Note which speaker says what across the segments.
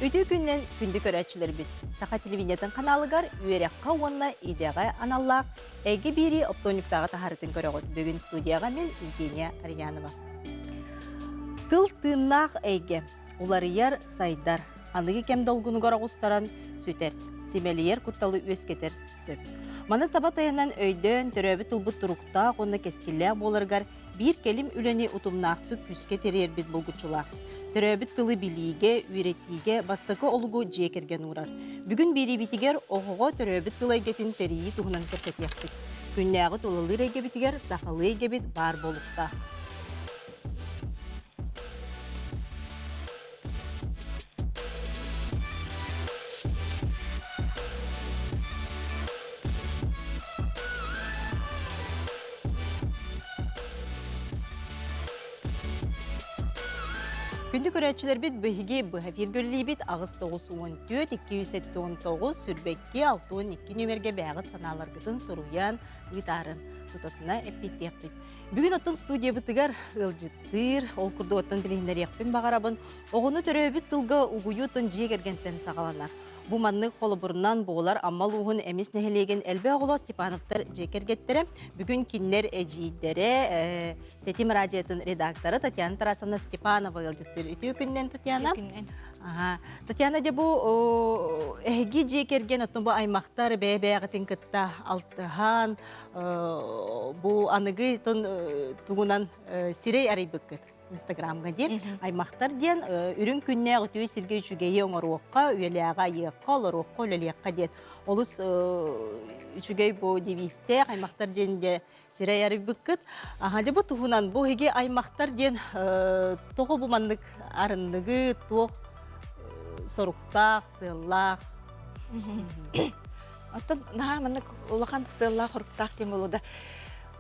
Speaker 1: Үтü күннен күнді көрәтшілер біт. Сақа телевидениятын каналыгар үйерекқа онна идеға аналлақ. Әге бері оптониктағы тахарытын көріғыт. Бүгін студияға мен Евгения Арьянова. Тыл тыыннақ әйге. Улары яр сайдар. Анығы кем долгуны ғұрағыстаран сөтер. Семелиер құтталы өскетер сөп. Маны таба таянан өйден төрөбі тұлбыт тұрықта қонны кескілі болырғар бір келім үлені ұтымнақты күске терер бит бұлғычылақ. Төрөбіт тылы билиге, үйретиге, бастықы олугу жекерген урар. Бүгін бері бітігер оғыға төрөбіт тылы егетін терейі тұғынан кіркет яқтық. Күннәғы толылыр еге бітігер сақалы еге бит бар болықта. Күнді көрәтшілер бит бұхиге бұға виргөлі бит ағыз 914-279 сүрбекке 612 нөмерге бәғыт саналарғытын сұруян ұйтарын тұтатына әппеттек бит. Бүгін оттын студия бұтығар ұлжыттыр, ол күрді оттын білейіндер еқпен бағарабын, оғыны түрі бүт тұлға ұғыютын жегергентен сағаланар. Бу манны қолы бұрыннан болар аммал уғын әмес нәхелеген әлбе оғыла Степановтар жекергеттері. Бүгін кинлер әжейдері Тетим радиотын редакторы Татьяна Тарасовна Степанова ұлжыттыр. Үті күннен, Татьяна? Татьяна де бұл әгі жекерген оттын бұл аймақтар бәй-бәйғытын күтті алтыған, бұл анығы тұғынан сирей арай бүккіт. Инстаграмға деп, аймақтар ден үрін күнне ғытуы сілге үшігейі оңыруыққа, үйеліяға еққа, олыруыққа, өлеліяққа ден. Олыс үшігей бұл девисте, аймақтар ден де сирай арай бүккіт. Де бұл тұғынан бұл еге аймақтар ден тоғы бұл мандық арындығы, тоқ, сорықтақ, сыллақ.
Speaker 2: Оттан наға мандық олақан сыллақ, сорықтақ дем болуды.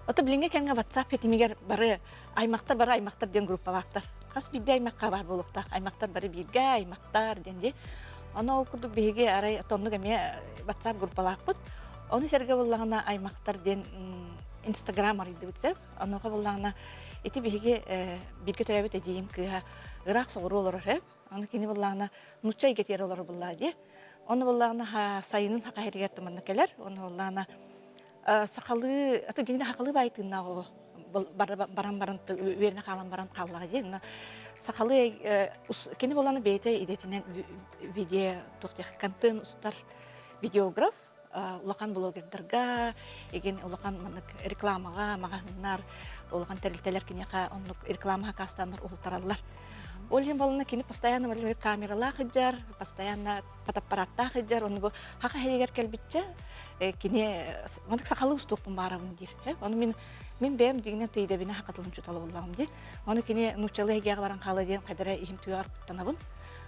Speaker 2: Ота билинге кенге WhatsApp етімегер бары аймақтар ден группалақтар. Қас бидде аймаққа бар болуқтақ, аймақтар бары бірге аймақтар денде. Оны ол күрдік бейге арай тоннық әме WhatsApp группалақ бұд. Оны серге болағына аймақтар ден Instagram арайды бұдсеп. Оныға болағына еті бейге бірге түрәбет әдейім кіға ұрақ соғыру олар әп. Оны кені болағына нұтчай кетер олар болады. Оны болағына сайының тақа әрігетті манна келер. Оны болағына сақалы, аты деңді хақалы байтынна о баран-баран веріне қалан баран қаллаға дейін. Сақалы кені боланы бейті едетінен видео тоқтық контент ұстар видеограф, ұлақан блогердарға, еген ұлақан рекламаға, мағанынар, ұлақан тәрілтелер кенеға, рекламаға кастаныр ұлтаралар. Олен балына кені постоянно камерала қыджар, постоянно фотоаппаратта қыджар, оны бұл хақа хелегер кәлбітчі, кені мандық сақалы ұстуқпын барамын дер. Оны мен бәйім дегенен түйді бені хақатылым жұталы болағым дер. Оны кені нұчалы егеға баран қалы дейін қайдара ехім түйі арқыттанабын.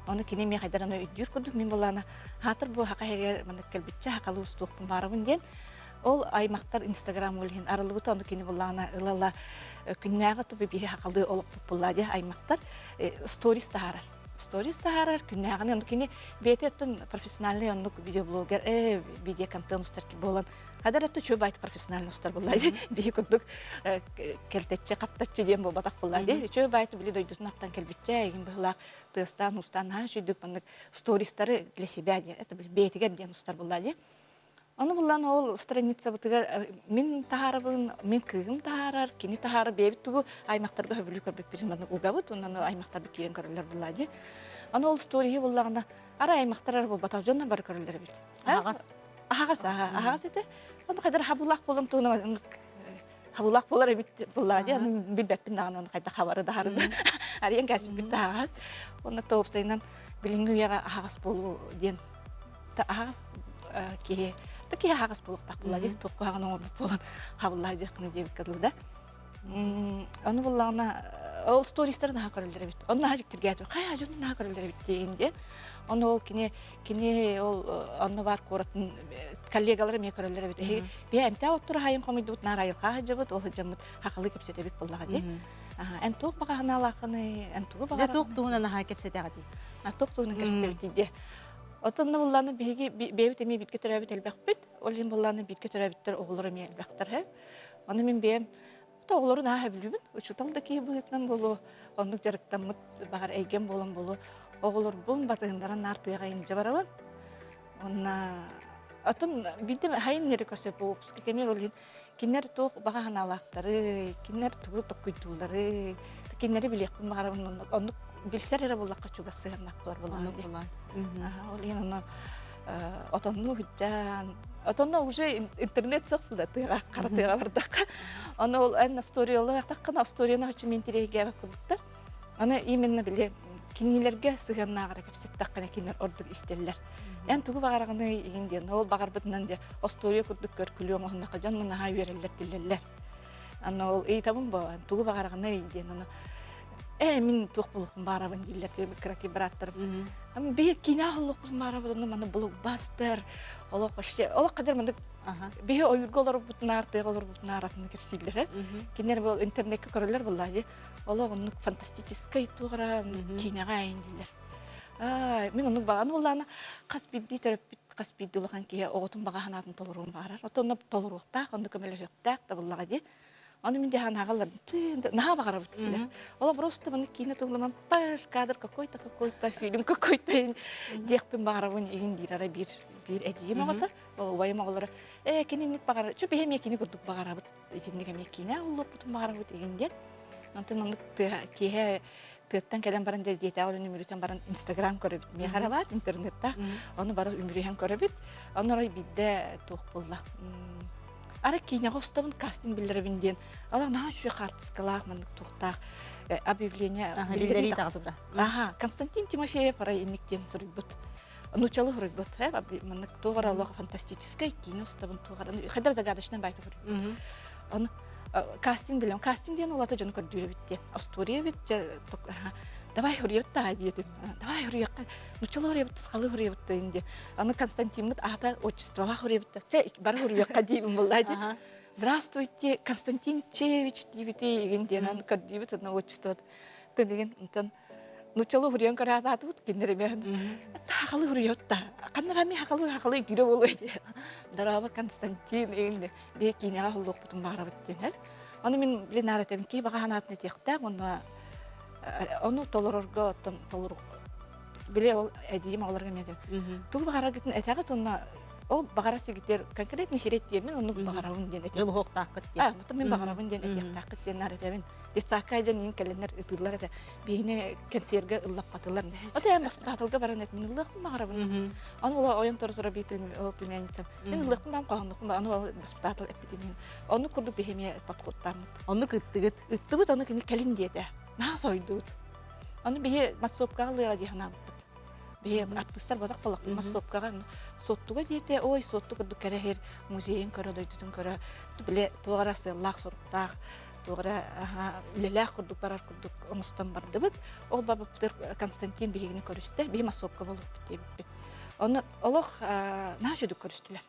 Speaker 2: Оны кені мен қайдараны өйдер көрдік. Мен болағына хатыр бұл хақа хелегер мандық кәлбітчі хақалы ұстуқпын барамын ден. Ол аймақтар Инстаграм өлген арылы бұты, оны кені болағына ылала күннәғы тұбы бейі хақалды олық бұппылады аймақтар сторис тағарар. Сторис тағарар күннәғыны, оны кені бейті өттін профессиональный онлық видеоблогер, видео контент ұстар ке болан. Қадар өтті чөбі айты профессиональный ұстар болады. Бейі күрдік келтетчі, қаптатчы дем бұл батақ болады. Чөбі айты білі дойдысын ақтан келбетчі, егін бұғылақ тұғыстан, ұстан, жүйдік стористары для себя, бейтігер дем ұстар болады. Оны бұлан ол страница бұтыға мен тағарабын, мен күйім тағарар, кені тағары бейбіт тұғы аймақтарға өбілі көрбіп берін бәдін ұға бұд, ондан аймақтарды керен көрілер бұлады. Оны ол стории бұлағында ара аймақтар бұл батау жонна бар көрілер бейді.
Speaker 1: Ағас?
Speaker 2: Ағас еті. Оны қайдар хабулақ болым тұғына хабулақ болар әбіт бұлады. Білбәппін дағын оны қайда хабары дағарыды. Ариян кәсіп бітті ағас. Оны тауып сайынан білінгі ұяға ағас болу ден. Ағас кеге Таки хагас болуктак булады, топку хаган оңор болан хабыллар жакыны деп кылды. Аны буллана ол стористерин ха көрөлдөр бит. Оны хажыктырга айтып, кай ажын на көрөлдөр бит дегенде. Оны ол кине ол аны бар коратын коллегалары ме көрөлдөр бит. Бе эмте оттур хайым комидут нарайылга хажыбыт, ол жамыт хакылы кепсете бит буллага ди. Эн ток багана лакыны, эн тугу багана.
Speaker 1: Де ток тугунан ха кепсете гати.
Speaker 2: Ток тугунан кепсете бит ди. Отонна булланы бейбит эми битке төрөбүт элбек бит. Олин булланы битке төрөбүттөр оглору ме элбектер. Аны мен бем тоғылары наға білуін, ұшытал да кей бұғытнан болу, онық жарықтамыт бағар әйген болан болу, оғылыр бұн батығындарын артыға ені жабарауын. Онна, атын білдім хайын нері көсе болып, кемер олын, кенер тоқ баға ханалақтары, кенер тұғы тоққүйдулары, кенері білекпін бағарауын, онық білсер әрі болаққа чуға сығырнақ болар болан. Ол ең оны отонну хүджан, отонну уже интернет соқ бұлда, тыға, қаратыға бардақ. Оны ол ән асториялы ақтаққана асторияны хоча мен терейге бақ бұлдықтар. Оны именно біле кенелерге сығырнағыра кепсеттаққана кенер ордық істелілер. Ән туғы бағарағыны егінден, ол бағар бұтынан де астория күрдік көркілуң оғынақы жан мұнаға верелер тілелер. Ол ейтабын ба, туғы бағарағыны егінден, мен туқ болуқын барабын дейлер, краки браттарым. Бей кина олуқын барабын, маны блокбастер, олық қадар мындық бей ойырғы олар бұтын артығы олар бұтын аратыны кепсейлер. Кенер бұл интернетке көрілер бұллады, олық онық фантастическай туғыра кинаға айын дейлер. Мен онық бағаны олағына қаспидді төріппіт, қаспидді олған кеге оғытын баға ханатын толыруын бағарар. Отонып толыруқтақ, онды көмелі өқтақ да бұллаға де. Оны мен де ханағалар, наға бағара бұттылар. Ола просто мұны кейіне тұғылыман паш, кадр какой-то фильм, какой-то декпен бағара бұны еген дейрара бір әдейім оғыта. Ол уайым оғылары, кенемнік бағара, чөп еме кейіне күрдік бағара бұт, етіндік әме кейіне ұлық бұтын бағара бұт егенден. Онтын онық кейе тыттан кәлем баран дәрдейті ауылын өмірітен баран Инстаграм көрі біт. Меғара бар интернетта, оны бары өміріген көрі біт. Оны орай бидді тұқ болла. Ары кейіне қостабын кастинг білдірібінден. Алақ наға жүре қартысқалақ, мандық тұқтақ, объявление білдері тақсыда. Константин Тимофеев арай еніктен сұрый бұт. Нучалы хұрый бұт. Мандық тоғыр алуға фантастическай кейіне ұстабын тоғыр. Қайдар загадышынан байты хұрый. Кастинг білем. Кастингден олаты жоны көрдейлі бітте. Астория бітте. Давай хұрыйбытта дедім. Давай хұрыйбытта. Нучалы хұрыйбытта, сқалы хұрыйбытта енді. Аны Константинмыт ата отчествола хұрыйбытта. Бары хұрыйбытқа деймін болды. Здравствуйте, Константин Чевич дейбіте егенден. Аны көрдейбіт, аны отчествода. Төнеген, нучалы хұрыйын көрі аты бұд, кендерімен. Хақалы хұрыйбытта. Қанырами хақалы үйдері болуйды. Дарабы Константин егенде. Бек кейінеға хұллық бұтын бағыра бұттен. Оны мен білен аратамын кей баға ханатыны тектақ, оны толырырға толырық. Біле ол әдейім ауыларға медем. Туғы бағара кетін әтәғі тұнна, ол бағара сегеттер конкретный херет деймін, оны бағарауын ден әтек.
Speaker 1: Жыл хоқтақыт ден.
Speaker 2: Бұтын мен бағарауын ден әтек тақыт ден аратамын. Десаққа айжан ең кәлінер ұтылар әті. Бейіне кәнсерге ұллап батылар. Ота әм басып татылға баран әті. Мен ұллақпын бағарауын. Оны ол ойын тұры-тұры білмейінсем. Мен ұллақпын бәм қоғандықпын ба, оны ол басып татыл әппетемін. Оны күрдік бейхеме батқоттармыд.
Speaker 1: Оны күттігіт.
Speaker 2: Үттігіт, оны кәлін деді. Наға сойдуд. Оны бейе массопкаға лыға дейхана бұд. Бейе артыстар бадақ болақ массопкаға соттуға дейті, ой, сотты күрдік кәрі музейін көрі, дойдытын көрі. Біле туғарасы лақ сұрықтақ, туғара үлеләқ күрдік барар күрдік оңыстан барды бұд. Ол бабы бұтыр Константин бейгіне көрісті, бей массопка болып бітті біт. Оны олық наға жүдік көрістілер.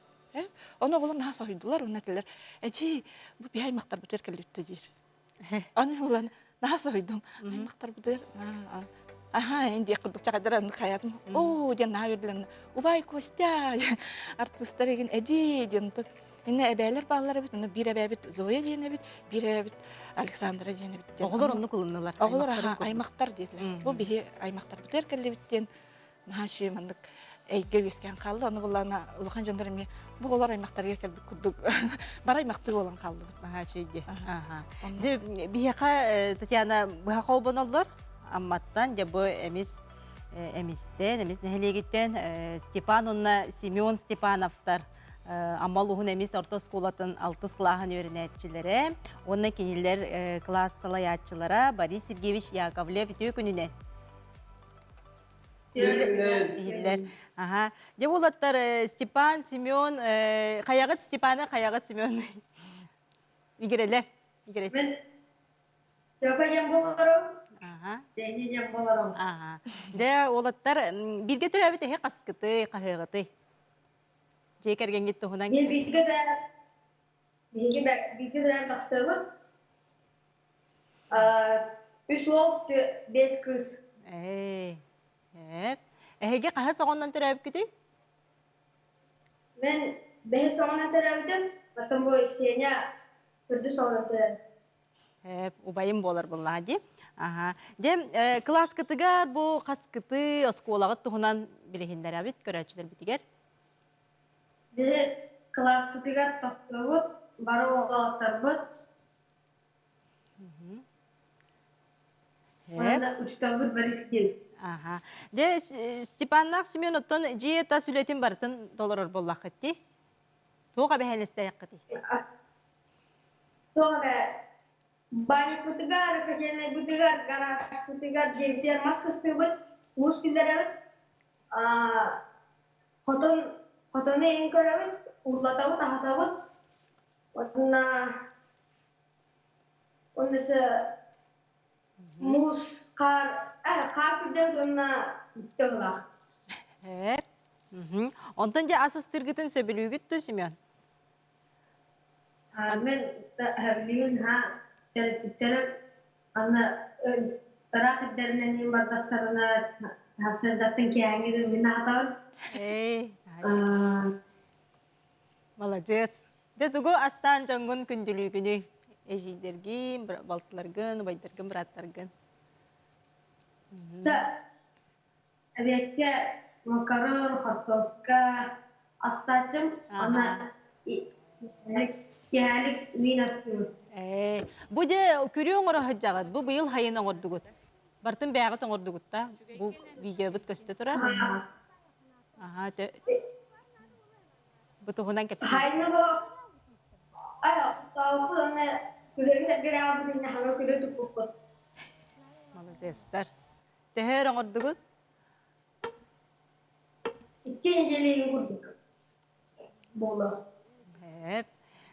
Speaker 2: Оны оғылым наға сойдылар, оны әтілер. Әжі, бұл бей аймақтар бұтыр кәлітті дейір. Оны оланы наға сойдым. Аймақтар бұтыр. Енді құдық жағадыранды қаятым. О, ден наға өрділерін. Убай, Костя, артыстар еген әжі, ден тұр. Енді әбәлер бағылар әбіт, бір әбәбіт Зоя ден әбіт, бір әбәбіт Александра ден әбіт.
Speaker 1: Оғылар оны құлынылар.
Speaker 2: Оғылар аймақтар деділер. Бұл бейі аймақтар бұтыр кәлібіттен. Наға шүйі мандық әйге өскен қалды. Оны бұлағына ұлған жондарым бұл олар аймақтарға кәлбі күрдік. Бар аймақтығы olan қалды.
Speaker 1: Шүйде. Бияқа, Татьяна, бұяқа обын олар? Амматтан, бұл әмістен, әміс нәхелегеттен Степан, онна Семен Степановтар амалуғын әміс орта сколатын алтыс қылағын өрінәтчілері, онна кенелер класс салаятчылара Борис Сергеевич Яковлев үтіе күнінен. Де олаттар Степан, Семен, қаяғыт Степаны, қаяғыт Семен. Игерелер.
Speaker 3: Мен Степан боларым. Сенен боларым.
Speaker 1: Де олаттар бірге түрәбіті хе қасқыты, қағығыты. Жекерген кетті ғынан
Speaker 3: мен бірге түрәбі тақсығын. 3 ол 5 күз.
Speaker 1: Әйге қаға соғындан түрәбі күті?
Speaker 3: Мен 5 соғындан түрәбідім. Батым бой сене түрді соғындан түрәбі.
Speaker 1: Убайым болар булла ди. Ага. Дем класс кытыгар бу кас кыты осколагы туһунан билехиндер абит көрәчилер битигер.
Speaker 3: Били класс футигар тостовут, бары оғалаттарбыт, онда учтабыт барискел.
Speaker 1: Ага. Де Степаннах Семеновтон жиета сүлетин бартын доллар боллак кетти. Тоға бәһәнесте якты.
Speaker 3: Sonra bani futigar, kajene futigar, garaj futigar, jevdiar maskastırbıt, muskillerabıt, kotonu enkarabıt, urlatabıt, ahatabıt, onunsa mus, kar pidevit, onna bittevlaq.
Speaker 1: Hep. Ondan ja asas tirgitin söbülügüttü Simeon.
Speaker 3: Men havliun ha terip anna tarak dernenin bardaklarına hasendatın kiyangir minna hataun.
Speaker 1: Молодец. Де тугу астан жоңгун күндүлүгүнү эжидерги, балтыларгын, байдыргын, браттаргын.
Speaker 3: Da aviatka makaron, kartoska, astachım ana kiyalik minastı.
Speaker 1: Бу де көрүң ора хаджагат. Бу быйыл хайын оңордугут. Бартын бягат оңордугут та. Бу видео бут көстө тура. Ага, те. Бу тугунан кепси.
Speaker 3: Haynago ayo tawku ona küreler gerabu dinle hava küre tukuput.
Speaker 1: Молодецтер. Техер оңордугут.
Speaker 3: İkinci kurduk. Bola.
Speaker 1: Hep.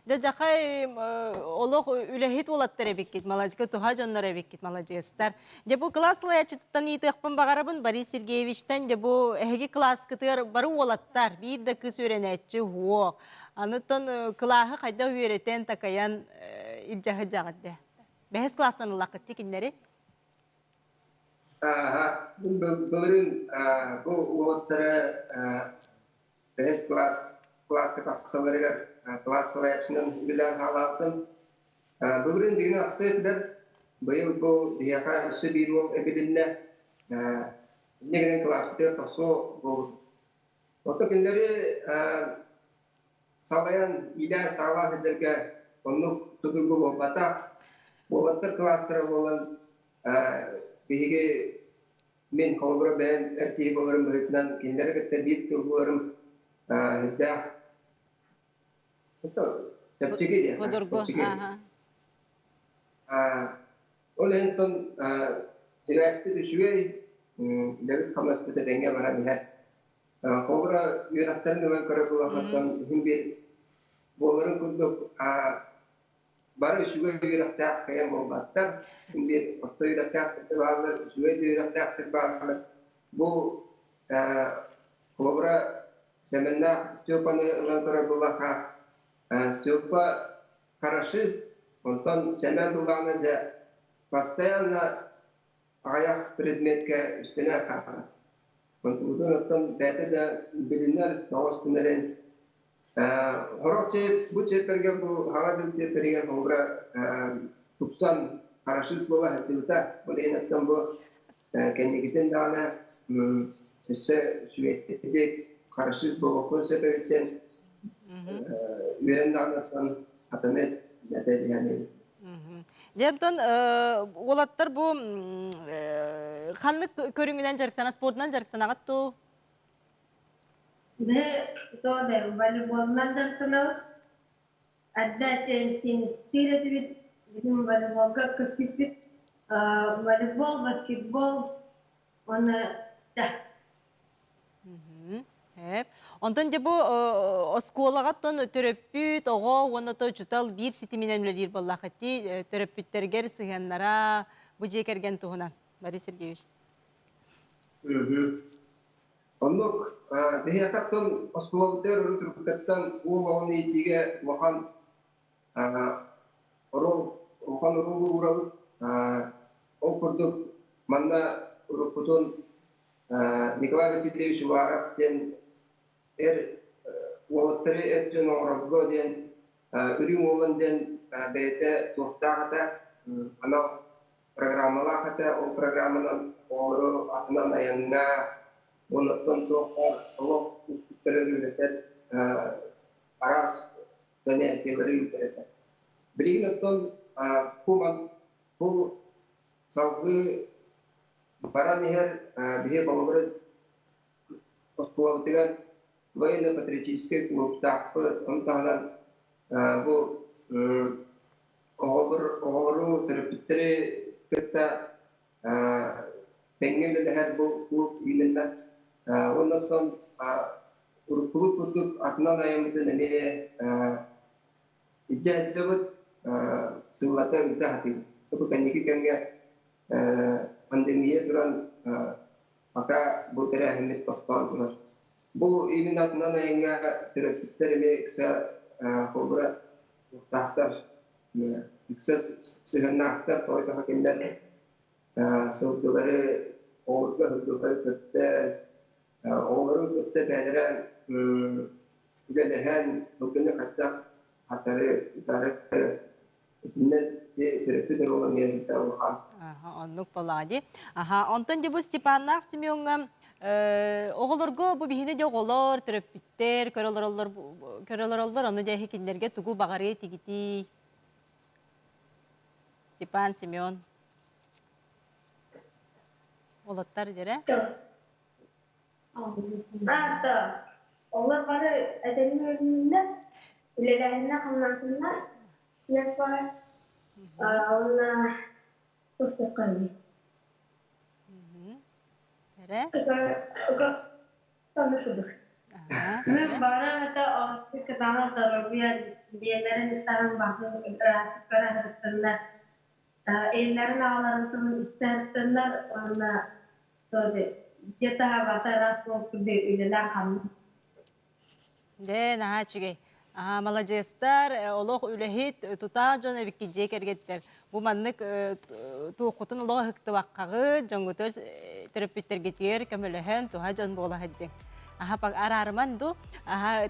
Speaker 1: De jakay олох үлехит улаттар эбиккит, малажка туха жоннор эбиккит, малажестар. Де бу класслы ячыттан итыхпын багарабын Борис Сергеевичтен де бу эги класс кытыр бары улаттар, бир да кыз өренетчи хуок. Анытон клахы кайда үйретен такаян илжахы жагат де. Бехес класстан улакыт тикиннери?
Speaker 4: Bugün bu uğurları behes klasta kassaları klaslayışının bilen halatım. Bugün dini aksayetler bayıl bu diyaka işi bir o ebilinle ne kadar klasta taso bu. Oto günleri sağlayan ila sağlar hızırga onu tuturgu bu bata bu batır klastara olan Bihige min kobra ben erkeği boğarım büyükten kinlere terbiyet boğarım hıcah. Itu cepçeki ya.
Speaker 1: Kodurgu.
Speaker 4: Oleh itu üniversite düşüyor. Devlet kamus pete denge var nihat. Kobra yönetmen dengan kerja wakatan himbir boğarım kuduk baru juga direktak kayak mau batar, kemudian waktu direktak terbaik, juga direktak terbaik. Bu kobra semena setiap orang berbahasa, setiap karashis, untuk semen berbahasa je, pastinya ayah predmet ke üstüne kakak. Untuk itu nonton bete de bilinler, tawas kemarin. Horokçe bu çeperge bu havacılık çeperge kobra tupsan karashis bola hacılıta. Oleh nonton bu kendi giden dana ise sürekli karashis bola konsepten üren dana atamet dedi yani.
Speaker 1: Дентон олаттар бу ханлык көрүңүнөн жарыктан спортунан жарыктан агатту.
Speaker 3: Ve sonra voleyboldan jartınız. Adda tenis tiret bizim voleybolga kasıpıt voleybol, basketbol ona da.
Speaker 1: Hep. Ondan da bu oskolagattan töröpüt ogo onu to jutal bir sitiminен үлелер боллакыти töröpütтерге сыганнара бу жекерген тугунан. Борис Сергеевич.
Speaker 4: Onluk dehiyakattan oskolagatlar urukattan u mawni tiga wahan wahan rugu uravut okurduk manna urukutun Nikolay Vasilievich Varap den Wavatari etchen orabgo den ürün olan den bete tohtağıda ано программалар хата о программаны ору атынан аянга онотон тоқар лов үстүрөлүлөтер арас занятиялары үтөрөтөр. Биринотон бу салгы баранихер бихе балбыры тоспуалтыган военно-патриотический клубтақпы онтағынан бу оғыру терапевттері кітті тәңгелілер бұл клуб именно оннан клуб күрдік атынан айымды неме иджәжлебіт сыллата үті хатин. Бұл кәнекі кәнге пандемия тұран пока бұл тәрі әхімет тоқтан тұрар. Бұл именно атынан айынға терапевттері кісі қолбыра тақтар сыгыннактар тойта хакимдер сылдылары оğurga hırdıları köpte oğurun köpte bədərən ülelehen hırgını kaçak hatarı idarı etinden terapüder olan yerinde olağan.
Speaker 1: Onluk baladı. Ondan da bu Stepanlar Simyon'un oğulurgu bu bihine de oğulur, terapütter, körüler olur, onu da hekinlerge tuğu bağırı tigiti. Stepan Simyon. Olatlar dere.
Speaker 3: Onlar bana edemin önünde ülelerine kanatında yapar. Onlar çok sıkıntı.
Speaker 1: Dere.
Speaker 3: Tanıştık. Ben bana hatta o kadar tarabiye diyenlerin tarım bakım rasip kararlarında ellerin ağlarını isterler ona böyle yatağa batarak bu üleler kanlı.
Speaker 1: De naha çüge. Malajestler Allah ülehit tutajon ebikkice kergetler. Bu manlık tuğutun Allah hıktı vakkağı jongutur terapütter getirir kemelehen tuhajon bola hacjeng. Pak ararman du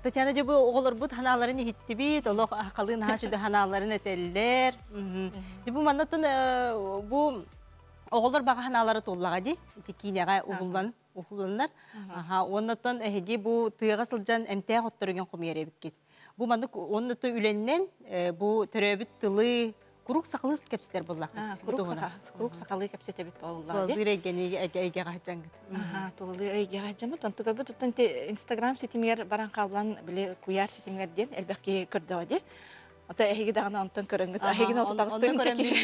Speaker 1: Tatyana je bu oğullar bu hanalarını hittibit Allah akalın ha şuda hanalarını eteller. Bu manatın bu oğullar bağa hanaları tollağa di tikinaga uğullanlar. Ondan ehgi bu tığga sılcan emtiyah otturugen komiyere bikket. Bu mandık ondan ülenden bu terabit tılı kuruk saklı kepsler bullak.
Speaker 2: Kuruk sakalı kepsete bit bawullar.
Speaker 1: Toldir egeni ege gahcan.
Speaker 2: Toldir ege gahcan. Tantu gabe tutan Instagram sitimiyer baran kalban bile kuyar sitimiyer diyen elbette körde vadi. Ata ehigi dağına antan körüngüt. Ehigi not tağıstığın çeki.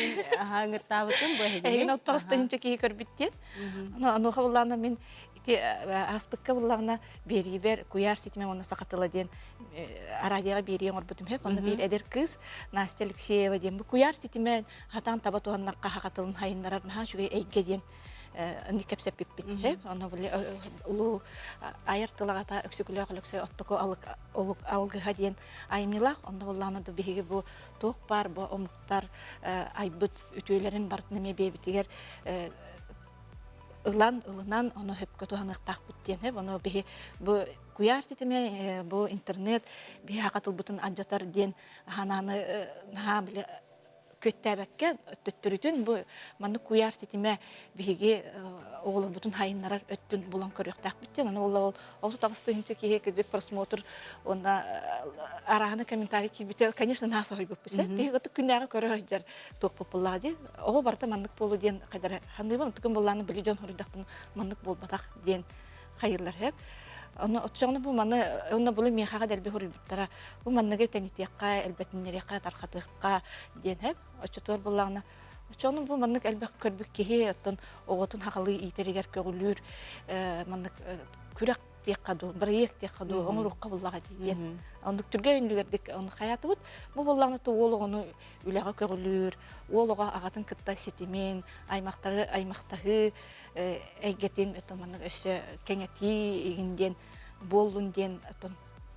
Speaker 1: Ngırtavutun bu ehigi.
Speaker 2: Ehigi not tağıstığın çeki körbit diyen. Onu kavullarına min aspıkka bullağına beriber kuyar sitime ona sakatıla diyen aradiyaga beriyen orbutum hep. Onu bir eder kız Nastya Alexeyeva diyen. Bu kuyar sitime hatan tabat oğannakka hakatılın hayınlarar. Naha şüge eyge diyen. Indi kepsep bipbit hep. Onu böyle ulu ayırtılağata öksükülüğü öksüğü ottuku algıha diyen ayımnilaq. Onda bullağına da bihigi bu toğ bar, bu omuttar aybıt ütüylerin bartneme bebitiger ılınan onu hep kötühanık taqbut diyen hep. Onu bihi bu kuyar sitime bu internet bihi haqatıl butun adjatar diyen hananı naha bile köttebekke öttürütün bu manı kuyar sitime bihigi oğlum bütün hayınlara öttün bulan körüyor taqbut diyen. Onu oldu tağıstığınca ki hekecek prosmotr onda arağını komentari ki bitel конечно naha soğuy bupise. Bihi gıtık günlere körüyor hıcar toğ populladı. Oğu barda manlık bolu diyen kadar handıybın tıkın bollarını biliyjon hırıydaqtın manlık bol bataq diyen hayırlar hep. Onu otçağını bu manı ona bulu mihaga delbi hırıydaqtara bu manıge tenitiyakka elbetinleriyakka tarqatıqqa diyen hep. Oçutor bollarını Çoğunun bu manlık elbette körbük kihi otun oğutun haqalı iteriger kögülür manlık kürek dikkadu, barayek dikkadu, onu ruhka bullağa diyen. Onu türge ünlügerdik onu hayatı bud. Bu bullağını tuğulu onu üleğe kögülür, oğluğa ağatın kıtta sitimin, aymaqtağı eygetin manlık ösü kenyeti eginden, bolun diyen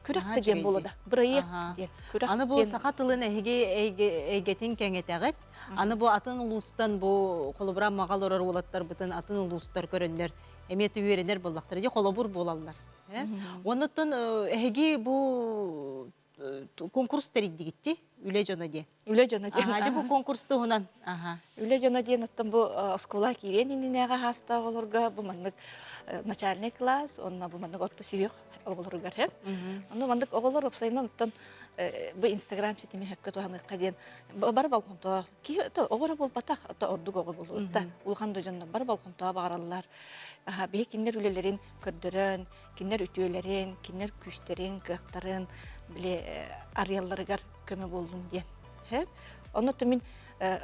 Speaker 2: kürekte diyen bolu da, barayek diyen.
Speaker 1: Anı bu sakatılın eygetin kenyeteğet. Anı bu atın ulustan bu kolubra mağal orar olatlar bütün atın ulustar görünler. Emiyeti üyerenler bollaqtır. Kolobur bolallar. Ondan ehegi bu конкурс териддигитти үле жона де.
Speaker 2: Үле жона
Speaker 1: Ага, де бу конкурсту хунан. Ага.
Speaker 2: Үле жона диен оттан бу оскола кирен иннега хаста олорга бу мандык начальный класс, онна бу мандык орта сүйөк оголоргар хеп. Аны мандык оголор опсайнан оттан бу Инстаграм сетиме хепке туганы каден бар балконто ки огора бол батак ото ордук огор болду. Та улхан дожонна бар балконто багараллар. Аха, бе кинер үлелерин көрдөрөн, кинер үтүөлерин, кинер күчтерин, кыктарын биле ариялларыгар көмө болдум диен. Хеп. Онотто мин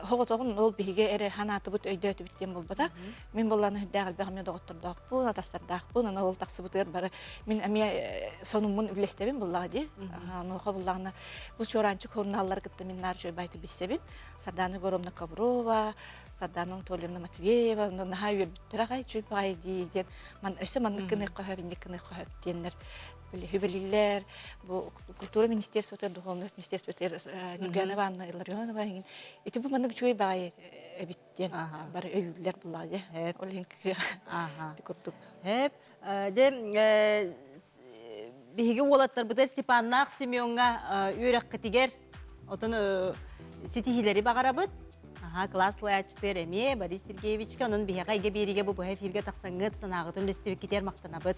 Speaker 2: хоготогун ол биге эре ханаты бут өйдөтү биттен болбата. Мен болланы хүддагыл бегаме доготтордак бу, атастардак бу, ана ол таксы бутыр бары. Мен эме сонумун үлестебин боллага ди. Нохо боллагына бу чоранчы журналлар кытты мен нар жой байты биссебин. Сарданы Горомна Коврова, Сарданың Толемна Матвеева, наха үрбүттөрагай чүпай ден. Ман өсө мандыкны кохабиндикны кохаб денер. Хүбелилер, бу культура министерството, духовность министерство Нюганова Анна Илларионова. Эти бу мандык чуй бай эбиттен бар өйлөр булады. Ол хинки. Ага. Дикурдук.
Speaker 1: Хеп, де биге олаттар бутер Степаннак Семёнга үйрәк китигер. Отон сетихилери багарабыт. Ага, класслы ачтыр эме Борис Сергеевичке анын бияга иге бериге бу эфирге таксаңыт санагытын бестебек кетер мактанабыт.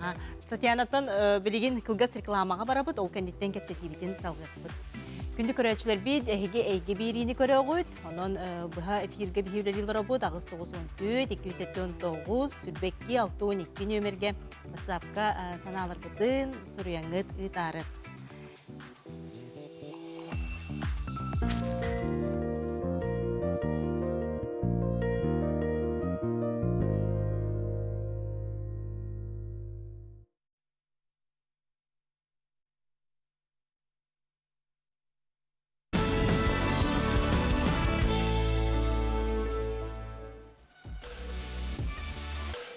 Speaker 1: Ага, Татьянатан билигин кылгас рекламага барабыт, ол кандидаттен кепсетибитин салгытбыт. Күндү көрөчүлөр бит эйге берини көрөгөт. Анан буга эфирге биһүүлөр барабыт. Агыс 94 279 Сүлбекки 612 нөмерге WhatsApp-ка саналар бытын суряңыт итарып.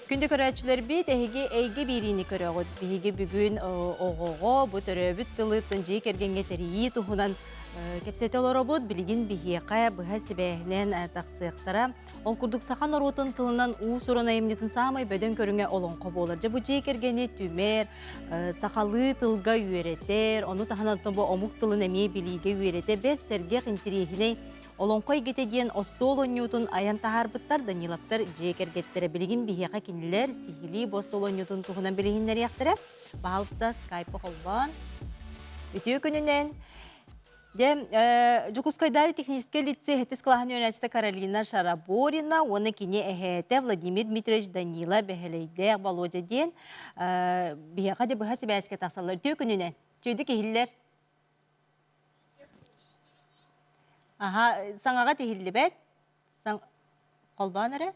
Speaker 1: Күндү көрөчүлөр бит эйге берини көрөгөт. Биги бүгүн огого бу төрөбүт тылыттын жей кергенге терии тухунан кепсетелоробут билигин бихиека быха сибэхнен таксыктара. Ол курдук сахан орутун тылынан уусурун айымнетін самай бөдөн көрүңө олонко болар. Же бу жей кергени түмер, сахалы тылга үйеретер, ону таханаттан бу омук тылын эмие билиге үйерете бестерге интериехиней олонкой кетеден остолон ньютон аян тахарбыттар Даниловтар жекергеттері білігін бихеға кенілер сихили бостолон ньютон туғынан білігіндер яқтыры. Бағалыста скайпы қолбан. Үтіе күнінен. Жукускайдары технический лицей хетис клахын өңәчті Каролина Шараборина, оны кене әхеті Владимир Дмитриевич Данила бәхелейді Володя ден бихеға де бұға себәске тақсалар. Үтіе күнінен. Чөйді кехілер. Ага, саңаға тихилли бәт. Қолбан әрі?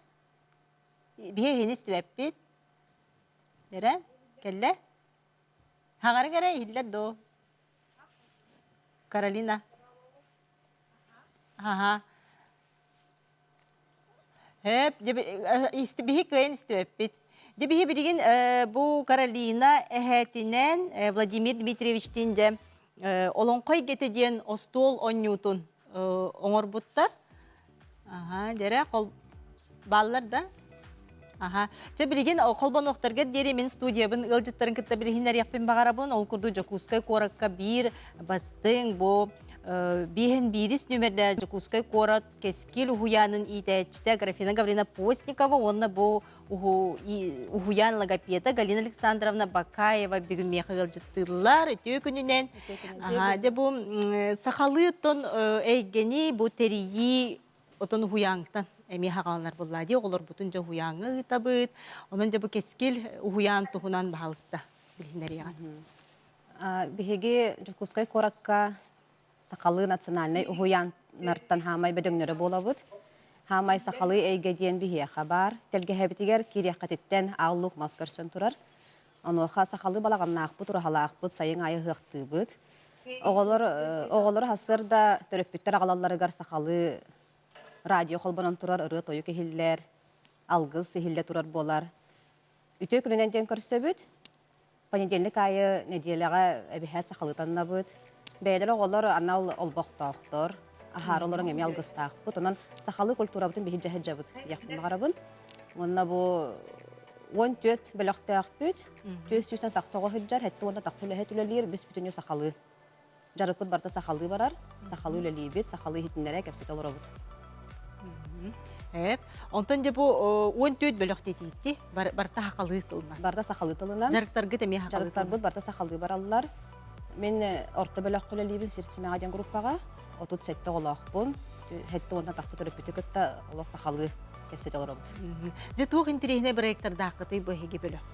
Speaker 1: Бие хенес тібәп бет. Әрі? Кәлі? Хағарын әрі хиллер до. Каролина. Ага. Хеп, бие күйен істібәп бет. Дебие білген бұл Каролина әхәтінен Владимир Дмитриевичтен де олонқой кетеден остол 10 ньютон. Оңор буттар. Ага, дере қол баллар да. Ага. Же билген қолбан оқтаргер дере мен студиябын ылжыттарын кітті білгендер яқпен бағарабын. Ол күрді Жокускай коракка бір бастың бұл бейін бирис нөмерді Жокускай корат кескел ухуянын итәчті Графина Гаврина Постникова, онна бұл ухуян логопеда Галина Александровна Бакаева бүгін меқы ылжыттылар. Өте күнінен. Ага, де бұл сақалы тон әйгені бұл терии отон ухуяңтан әме хағаланар болады. Олар бұтын жа ухуяңы табыд. Онын жа бұл кескел ухуян тұхынан бағалысты. Білгендер яған.
Speaker 5: Бігеге Жокускай коракка сақалы национальный ухуян нарттан хамай бәдөңнері болабыд. Хамай сақалы әйгеден біге қабар. Телге әбітігер кире қатеттен аулық маскаршын тұрар. Оныға сақалы балағанна ақпыт, ұрағала ақпыт, сайын айы ғықты бұд. Оғылыр хасыр да төрөппіттер ағалаларығар сақалы радио қолбанан тұрар, ұры тойы кехиллер, алғыл сехиллер тұрар болар. Үтө күнінен ден көрсі бұд. Понедельник айы неделяға әбіхәт сақалытанна бұд. Бәйдер оғылыр анал олбақтақтыр. Ахар оларын әме алғыстақ бұд. Онан сақалы культура бұдын бейді жәхет жабыд. Яқпын бағарабын. Онна бұ 14 бөлөктөөхпүт, төс-төстен тақсоға хүджар, хәтті онда тақсы үләхе түлелер, біз бүтінне сақалы. Жарықпыт барда сақалы барар, сақалы үлелейбет, сақалы хитінлері кәпсет олар обыд.
Speaker 1: Онтон же бу 14 бөлөк дейти, барта хакалы тылына.
Speaker 5: Барда сақалы тылынан.
Speaker 1: Жарықтарғы теме хакалы
Speaker 5: Жарықтар бұд, барда сақалы баралылар. Мен орта бөлөк үлелейбін сертсімеға ден группаға, отут сәтті олақ бұн, хәтті онда тақсы төрөппіті күтті олақ сақалы кәпсет олар обыд.
Speaker 1: Же туох интерегіне проекттарда хакыты бөһеге бөлөк.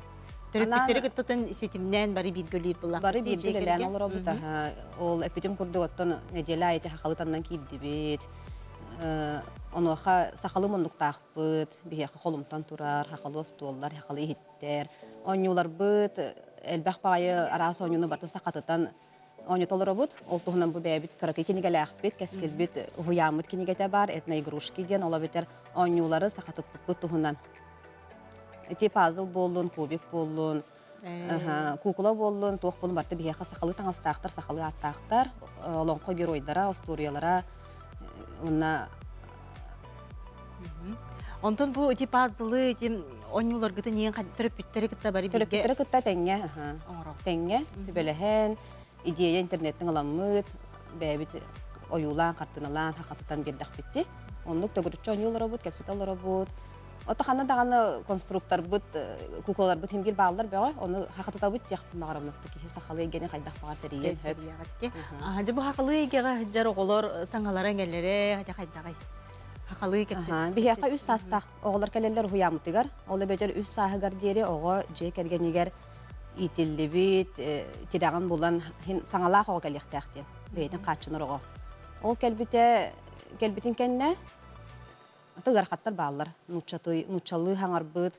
Speaker 1: Төрөппүттері күттітін сетімнен бары биргөлейд бұлақ.
Speaker 5: Бары биргөлелән олар обыд. Ол эпидем күрді оттон неделя айты хақалы таннан кейді бет. Онуаха сақалы мұндықтақ бұд, бейеқі қолымтан тұрар, хақалы остуоллар, хақалы ехеттер. Онюлар бұд, әлбәқ бағайы арасы онюны барды сақатытан онютолар бұд. Ол тұғынан бұ бәйбіт қарақы кенегелі ақбет, кәскел біт ғуямыт кенегеті бар, этна игрушки ден, ола бетер онюлары сақатып бұд тұғынан. Эти пазл болын, кубик болын, кукула болын, туық болын барды бейеқі сақалы таңастақтар, сақалы аттақтар, олонқо геройдара, осториялара,
Speaker 1: Онтон бу эти пазлы, эти онюлар гыты нең төрөппүттері кытта бары бирге.
Speaker 5: Төрөппүттері кытта тәңе, тәңе, түбеләһен, идея интернеттің аламыд, бәбит оюлан, қартыналан, хақатытан бердақ бітті. Онлық төгірітші онюлар обуд, кәпсет олар обуд. Отақаны дағаны конструктор бұд, куколар бұд, хемгел бағалар бәға, оны хақатыта бұд яқпын мағарамлықты ке, сақалы егені қайдақ бағар сәрейен хөп.
Speaker 1: Же бу хақалы егеға жар оғылар саңалары әңгелері, қайдағай. Хақалы кәпсет.
Speaker 5: Бихеқа үс састақ оғылар кәлелер хуямытыгар, олы бәдер үс сағығар дері оғы же кәргенегер итілі бит, тираған болан саңалақ оғы кәлектәқтен, бәйдің қатшыныр оғы. Ол кәлбітін кәнне, тыгар хаттар баллар, нучалы хаңар бұд,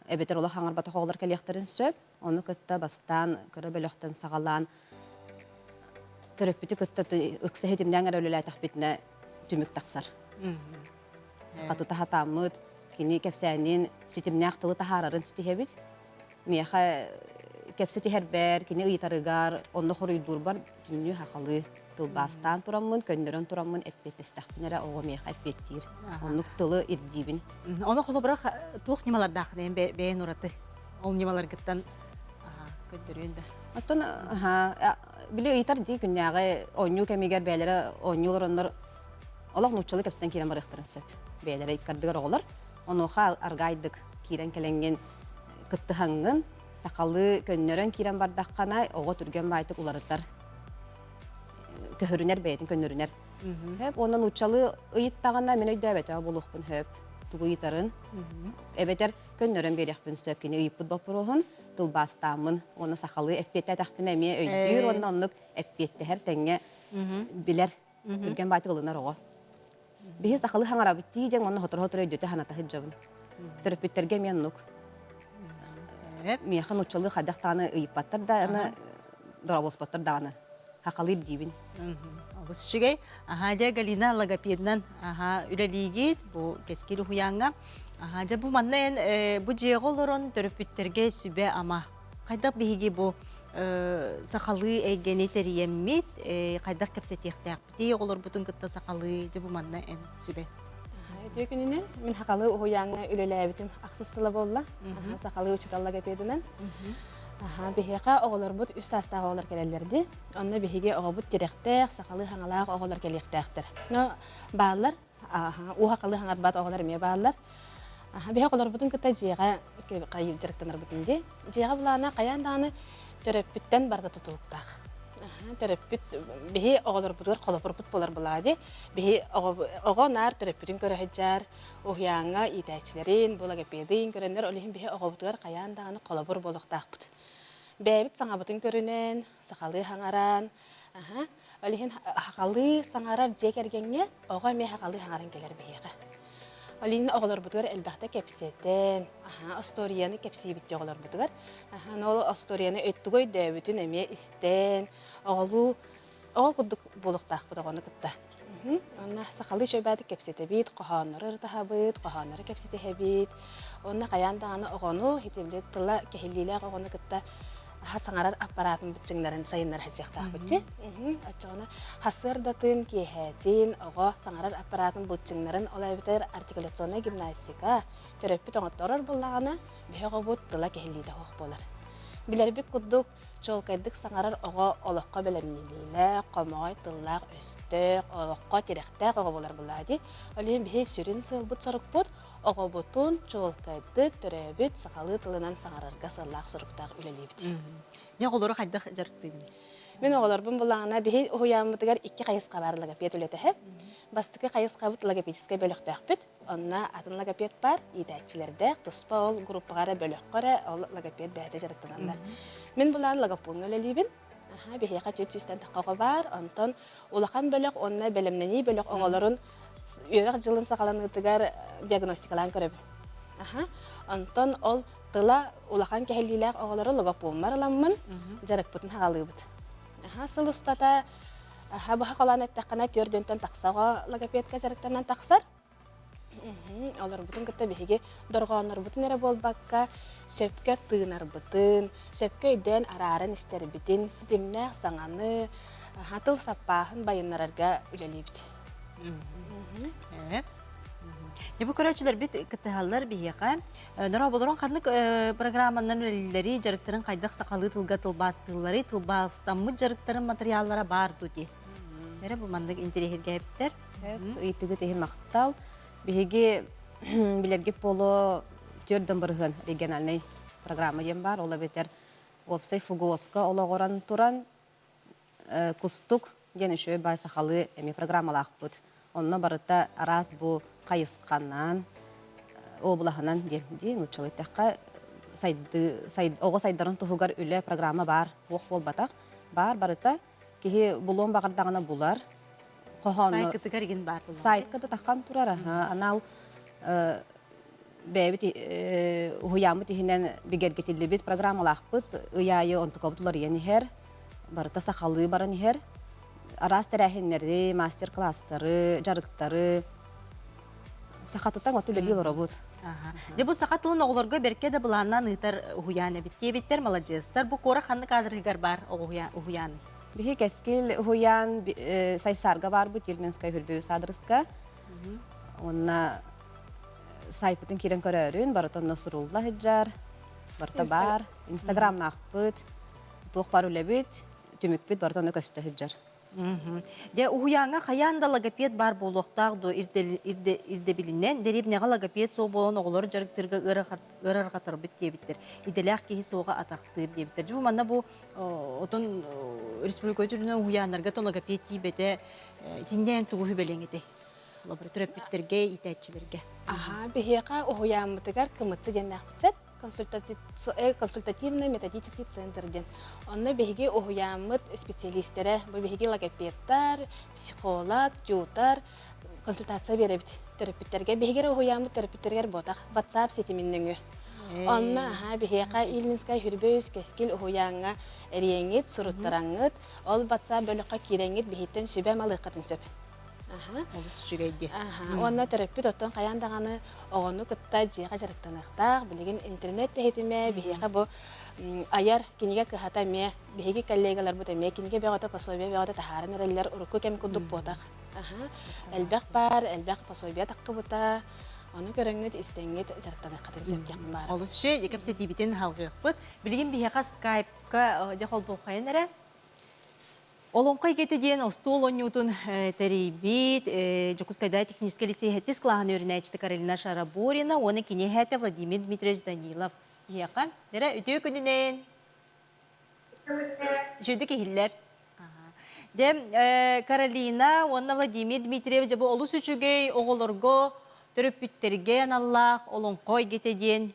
Speaker 5: әбетер олы хаңар баты оғылар кәлектерін сөп, оны күтті бастан, күрі бөліқтен сағалан, түріппіті күтті үксі хетімден әрөлі әтақ бетіне түмік тақсар. Сақаты тахатамыд, кені кәпсәнен сетімне ақтылы тахарарын сетихебет. Меха кәпсеті әрбәр, кені ұйтарығар, онды қорыйдур бар, түнні хақалы тылбастан тұрамын, көндерін тұрамын, әппеттестәқтінері оғы меха әппеттер. Онды тылы ирдейбін.
Speaker 1: Оны қолы бұрақ туық немалар дақынайын бәйін ұраты. Ол немалар күттен көндерінді.
Speaker 5: Оттан, білі ұйтар дей күнняғы ойну кәмегер бәлері ойнулар ондар олақ нұтчалы кәпсетен керен бар иқтырын сөп. Бәлері иткардығар оғылар. Онуға арғайдық керен кәленген күтті хаңын, сақалы көннерін керен бардаққана оға түрген байтық ұларыттар. Көхірінер бәйтін көннерінер. Онын нұтчалы ұйыттағанда мен өйді әбәті болуқпын хөп. Тұғы ұйытарын. Әбәтер көннерін берекпін сөп. Кені ұйыппыд бапыр оғын. Тылбастамын. Оны сақалы әппетті әтәқпін әме өйдір. Оны онық әппетті әр тәңе білер. Түрген байтық ұлынар оға. Бихи сақалы хаңара бітті ден оны хотыр-хотыр өйдөті ханата хиджабын. Түріппеттерге мен нұқ. Меха нұтчалы қадақтаны ұйыппаттар да, аны дұрабоспаттар да аны. Хақалы дейбін.
Speaker 1: Олыс шүгей, де Галина логопеднан үлелейгейд, бұл кескелі хуянға. Де бұл маннайын, бұл жеғ олырын түріппеттерге сүбе ама. Қайдақ бейге бұл сақалы әйгені тәріеммет, қайдақ кәпсетектәк бітей олар бұтын күтті сақалы де бұл маннайын сүбе.
Speaker 6: Өтөй күніне мен хақалы ұғуяңа үлелі әбітім ақсысылы болла. Сақалы ұчыталла кәпедінен. Бехеға оғылар бұд үс састағы оғылар кәлелерді. Онна бехеге оғы бұд теректәк, сақалы хаңалағы оғылар кәлектәқтір. Бағылар, ұғақалы хаңар бат оғылар еме бағылар. Бехе оғылар бұдың күтті жеға қайып жүріктенер бұдынде. Жеға бұлағына қаяндағыны төрөппүттен барда тұтылықтақ. Төрөппүт, бехе оғылар бұдығыр қолапыр бұд болар бұлады. Бехе оғы нар төрөппүтін көрі хеджар, ұғияңа итәчілерін, бұла кәпедейін көрінер, олейін бехе оғы бұдығыр қаяндағыны қолапыр болықтақ бұд. Бәбіт саңабытын көрінен, сақалы хаңаран. Олейін хақалы саңарар жек әргенге, оға ме хақалы хаңаран келер бейеға. Олейін оғылар бұдығыр әлбәқті кәпсетен, осторияны кәпсей бітті оғылар бұдығыр. Ол осторияны өттігой дөбітін әме істен, оғылу құдық болықтақ бұдық оны күтті. Онна сақалы шөбәді кәпсеті бейт, қоғаныры ұртаға бейт, қоғаныры кәпсеті әбейт. Онна қаяндағаны оғыну, хетевлет тыла кәхеллейлі оғыны күтті. Аха саңарар аппаратын бүтчиңнәрен сайыннар хаҗактаах битти. Ачыгына хасырдатын киһәтин ого саңарар аппаратын бүтчиңнәрен олайбытыр артикуляционный гимнастика төрөппү тоңотторор буллагана беһого бут тыла кеһилиде хох болар. Билербик куддук чолкайдык саңарар ого олоққа белемнилиле, комой тыллак өстөк, олоққа тирехтәк ого болар буллади. Олен бихи сүрүн сылбыт сорукпут, ого бутун чолкайдык төрөбүт сакалы тылынан саңарарга сыллак соруктак үлелибит.
Speaker 1: Не олору хайда жарыктын.
Speaker 6: Мен оголорбун буллагана бихи уямытыгар 2 кайыска барлыгы пет үлетеһе. Бастыкы кайыска бут логопедическе бөлөктөкпүт. Онна атын логопед бар, идәчилердә туспа ол группагара бөлөккөрө ол логопед бәте жарыктанандар. Мен булар логопон үлелибин. Аха, бихига 400 такка бар. Антон улахан бөлөк, онна белемнени бөлөк оголорун үйрәк жылын сакаланыгытыгар диагностикалан көрөбүт. Аха, Антон ол тыла улахан кәһилиләр оголору логопон барламын, жарыктын хагалыбыт. Аха, сылыстата аха баха калан эттәккәнә төрдөнтөн таксага логопедка жарыктанан таксар. Алар бутун кытта бихиге доргонор бутун эре болбакка сөпкө тыынар бутын, сөпкө өйдөн арарын истербитин, ситимнә саңаны, хатыл саппахын байыннарга үлелибит.
Speaker 1: Ne bu körəçlər bit qıtəhallar bihiqa. Nara bolorun qadlıq proqramından ölləri jarıqtırın qaydaq saqalı tılga tılbastılları tılbastamı jarıqtırın materiallara bardı di. Nere bu mandıq interehirge hepter.
Speaker 5: Ыйтыгы теһи мактал биһиги билерге поло төрдөн бырыгын региональный программа ем бар. Ола бетер Опсай Фугоска олагоран туран кустук денешө бай сахалы эми программалаакпыт. Онна барыта арас бу кайысканнан облаханан деңди нучалыктакка ого сайдарын туһугар үле программа бар. Ох болбатак бар барыта кихи булон багардагына булар.
Speaker 1: Сайкытыгар ген бар.
Speaker 5: Сайткада таккан турар. Анал бәбит уямы тиһинен бигергетилибит программалаакпыт. Ыяйы онтукобутулар янихер. Барыта сахалы баранихер. Арас терәһиннәре, мастер-класстары, жарыктары сахатытан отулели лоробут.
Speaker 1: Де бу сахатылын оголорго берке де буланнан ытар уяны битте биттер молодецтар бу кора ханны кадрыгар бар уяны.
Speaker 5: Бихи кескил уян сайсарга бар бу Тирменская хүрбүү садрыска. Онна сайпытын кирен көрөрүн барытон насурулла хиджар. Барта бар, Instagram нахпыт. Тух бар үлебит, түмүкпит барытон көстө хиджар.
Speaker 1: Де уяңа каян да логопед бар болуктак до ирде билинен деребнега логопед соо болон оголор жарыктырга ырар катар биттебиттер. Иделак ки соога атактыр дебиттер. Бу манда бу отон республика түрүнөн уянарга то логопед тибете тинден тугу белеңете. Лабораторияпиттерге итәчилерге.
Speaker 6: Аха, бихига уямытыгар кымытсы деннакпыт. Консультативный методический центр ден. Онна беги уямыт специалисттері, бу беги логопедтар, психолог, тютар консультация беребит. Терапевттерге беги уямыт терапевттерге ботак WhatsApp сетиминнеңү. Онна аха беги Илминская хүрбөс кескил уяңга эреңит суруттараңыт, ол WhatsApp бөлөккө киреңит бехиттен сөбө малыкатын сөп.
Speaker 1: Олус жүгейди.
Speaker 6: Онна терапевт оттон каяндаганы огону кытта жыга жарыктанактак, билеген интернет техитиме, бихига бу аяр киниге кыхата ме, бихиги коллегалар бу теме киниге бегота пособие бегота тахарын реллер урукку кем кудук ботак. Элбек бар, элбек пособие таккы бута. Оны көрөңүт истеңит жарыктанактын сөпкем бар.
Speaker 1: Олус ше екеп сетибитен халгыкпыт. Билеген бихига Skype-ка дехол болкайнара. Олонкай кетеден остол онютун терибит, Жокускайда технический лицей хеттис клахан өрінәчті Каролина Шарабурина, оны кинехәті Владимир Дмитриевич Данилов. Еқа, нері өтеу күнінен? Жөйді кейілер. Дем Каролина, оны Владимир Дмитриевич бұл олыс үшігей оғылырго түріп бүттерген Аллах, олонкай кетеден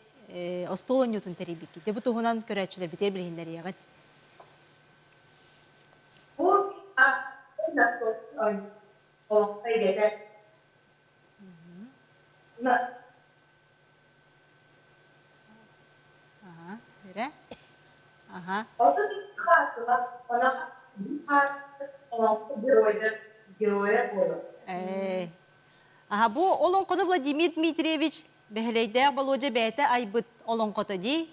Speaker 1: остол онютун терибит. Дебі тұғынан көрәтшілер бітер білгендер еғат. Bu olonqodu Vladimir Dmitrievich beheleyde Volodya bete aybıt olonqodu di.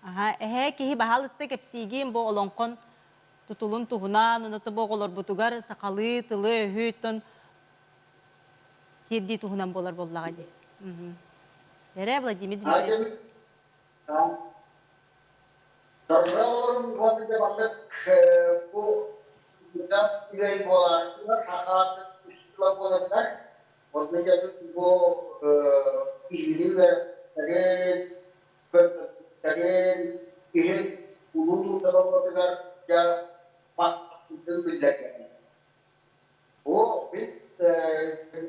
Speaker 1: Aha, kihi bahal istek epsigin bu olonkon tutulun tuhuna, nunatı boğulur butugar, sakalı, tılı, hüttün, kirdi tuhunan bolar bollağa di. Nere Vladimir Dmitrievич?
Speaker 7: Terlalu wanita banget bu kita pilih bola, kita kakak sesuatu bola kan, waktu jadi bu ini dari ini ulu terlalu tegar ya pas itu belajar. Oh,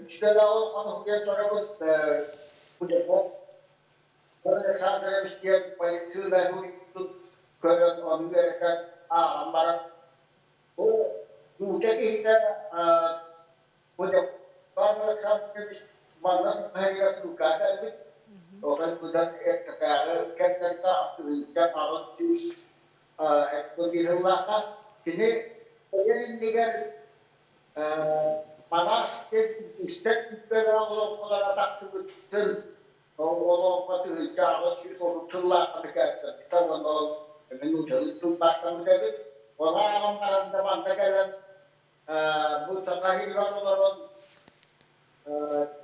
Speaker 7: sudah lalu kalau dia terlalu udah kok, kalau saya dari sekian paling sudah itu kerana orang mereka amaran mungkin kita punya banyak sampai mana hari itu kata orang sudah terkait kita kita alat sus itu di rumah kan ini negara panas istek orang orang tak sebutkan orang kata alat sus orang telah mereka kita orang menunjuk itu pasang tadi orang teman teman busakahir orang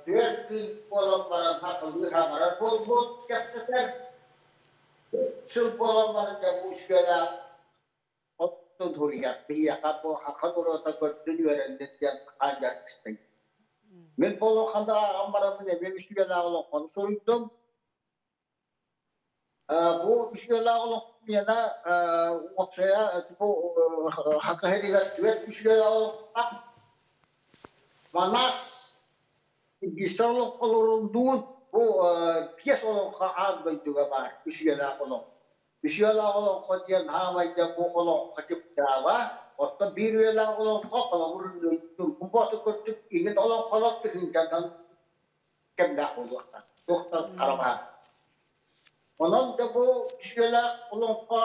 Speaker 7: dia di kolam barang hak lihat bos kapasitas sebuah barang muskila untuk durian dia kapo hak orang tak berdua dan dia ajar istri. Men polo kandra amaran menjadi muskila orang konsol itu bu muskila orang yana waktu saya itu hak hariga juga muskila orang manas bisa lo kalau dulu bu biasa lo kaat juga mah muskila orang kajian hama jago orang kacip jawa waktu biru orang kalau urut itu buat itu ingin orang kalau kehincanan kemendak orang dokter karamah. Onun da bu şöyle olunca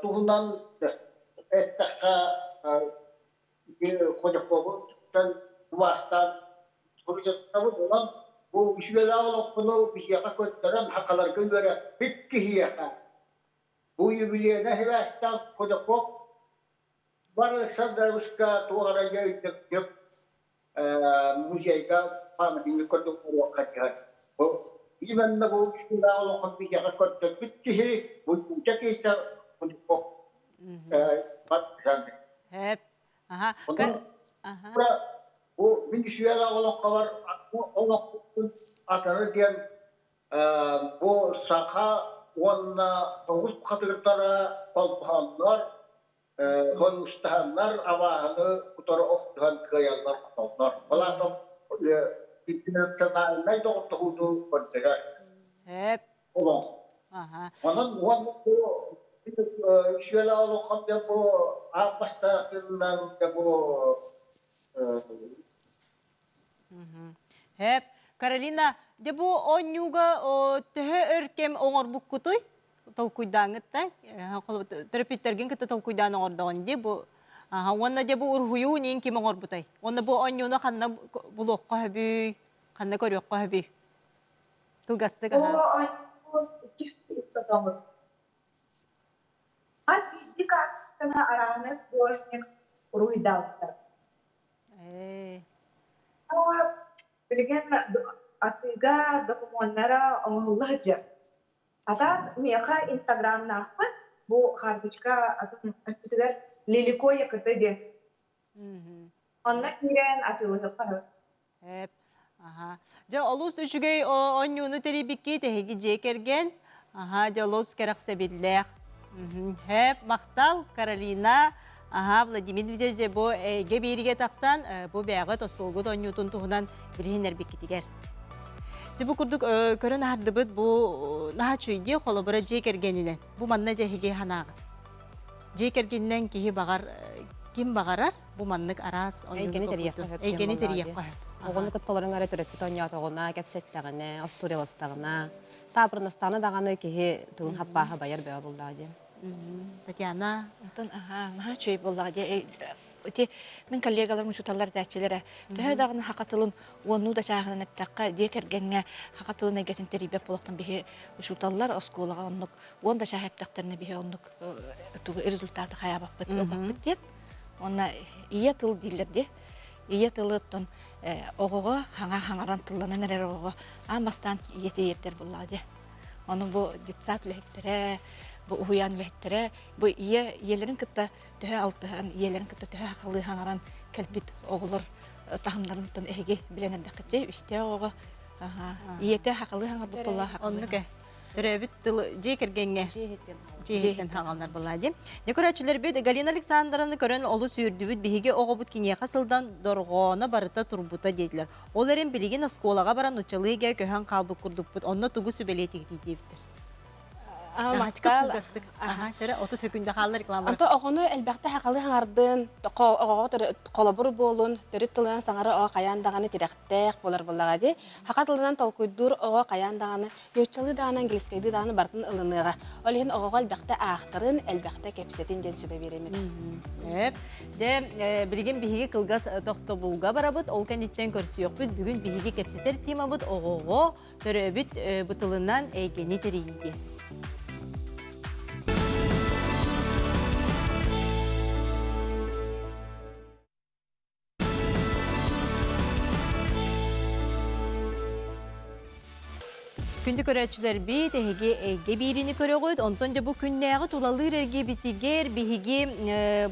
Speaker 7: tuhunan ettaka koca koca vasıta kuracakları olan bu şöyle olunca bir yaka kocaran hakalar göre bitki yaka. Bu yübileyene hevestan koca koca varlık sandarmışka tuğara yayınlık muzeyga pamadini koduk orwakatkan. Iman na bu sila Allah kung bigyan ka kung tagpitihi, buong kita untuk patran.
Speaker 1: Hep. Aha. Aha.
Speaker 7: Bu minisiyala Allah kabar Allah atar diyan bu saka wana tunggus katulutara kalpahanlar kongustahanlar awahanı utara of dengan kayanlar katonlar. Wala tong internet sana nay to tuhudu pagdaga.
Speaker 1: Hep.
Speaker 7: Olong.
Speaker 1: Aha.
Speaker 7: Manan wan ko şöyle alo kamda bu apasta kinan da bu
Speaker 1: Hep. Karolina, de bu onyuga o tehe örkem oңор bukkutoy. Tol kuydanget ta. Kalau terpitergen kita tol kuydan oңor dagon de bu. Aha, wanna de bu urhuyu nin kim oңor butay. Wanna bu onyuna kanna bulok kahbi, kanna koryok kahbi. Kılgastık aha.
Speaker 3: Oo, itu dong. Jika kena arahannya bosnya ruidal. Kalau bilikan atiga dokumentara Allah aja. Ata mereka Instagram napa bu harusnya atau atiga liliko ya kata dia. Onlar kiren atıyor apa?
Speaker 1: Hep. Aha. Ja olus üçügey o onyunu teri bikki tehigi jekergen. Aha, ja olus kerak sebiller. Hep maktal Karolina. Aha, Vladimir Dmitrievич de bu gebirige taksan bu beğe tostolgu onyutun tuhunan bilhinler bikki tiger. Bu kurduk körün hardıbıt bu naha çüydi kolabora jekergeninen. Bu manna jehige hanağı. Jekergeninden kihi bagar kim bagarar bu manlık aras
Speaker 5: Eygeni teriyak kahep.
Speaker 1: Eygeni teriyak kahep.
Speaker 5: Оғыны кытталарын әрі түріпті тонятығына, кәпсеттіғіне, астуриластығына, тапырнастаны дағаны кеге тұғын хаппаға байар бәу бұлдаға.
Speaker 1: Татьяна.
Speaker 2: Антон, ага, наha cuy bolla aja эти мен коллегаларым учуталлар дәчеләре. Төһә дагын хакатылын уонну да чагынан эптакка декергәнгә хакатылын әгәсен терибә полоктан бихе учуталлар осколага оннук. Он да шаһәптактарны бихе оннук тугы результаты хаябап бит дет. Онна ие тыл дилерде. Ие тылыттан огого хаңаран тылланан эрер огого амастан иете ертер буллади. Оны бу дитсат лехтере, бу уян лехтере, бу ие елерин кытта төһә алтыхан, елерин кытта төһә хакылы хаңаран калбит оглор тахымнарынтан эге биленен дакытте үстә ого. Иете хакылы хаңар бу булла хакылы.
Speaker 1: Оннуке. Төрөбүт тыл жекергенге. Жеһеттен хагалнар буллади. Декоратчылар бит Галина Александровна көрөн олу сүрдүбүт биһиге огобут кине касылдан доргоно барыта турбута дейлер. Оларын билеген осколага баран учалыга көһөн калбы курдуппут. Онно тугу сүбелетик дийтибиттер.
Speaker 6: Матка
Speaker 1: Гастык. Тәрә ото төкүндә халлар реклама.
Speaker 6: Анта огону элбәктә хакалы хаңардын, ого колобур болун, төрүт тылын саңары ого каяндаганы тирәктәк болар буллага ди. Хакатылынан толкуйдур ого каяндаганы, йочалы дагынан гелскейди даганы бартын ылыныга. Олин ого элбәктә ахтырын, элбәктә кепсетин ден сүбе беремет.
Speaker 1: Де билген биһиге кылгас тохтобулга барабыт, ол кенеттен көрсүйөк бит. Бүгүн биһиге кепсетер тимабыт ого төрөбүт бутылынан эйгени терийди. Күнді көрәтшілер бейт, әйге бейріні көріғойд, онтон жа бұ күннәғы тулалыр әрге бітігер, бейге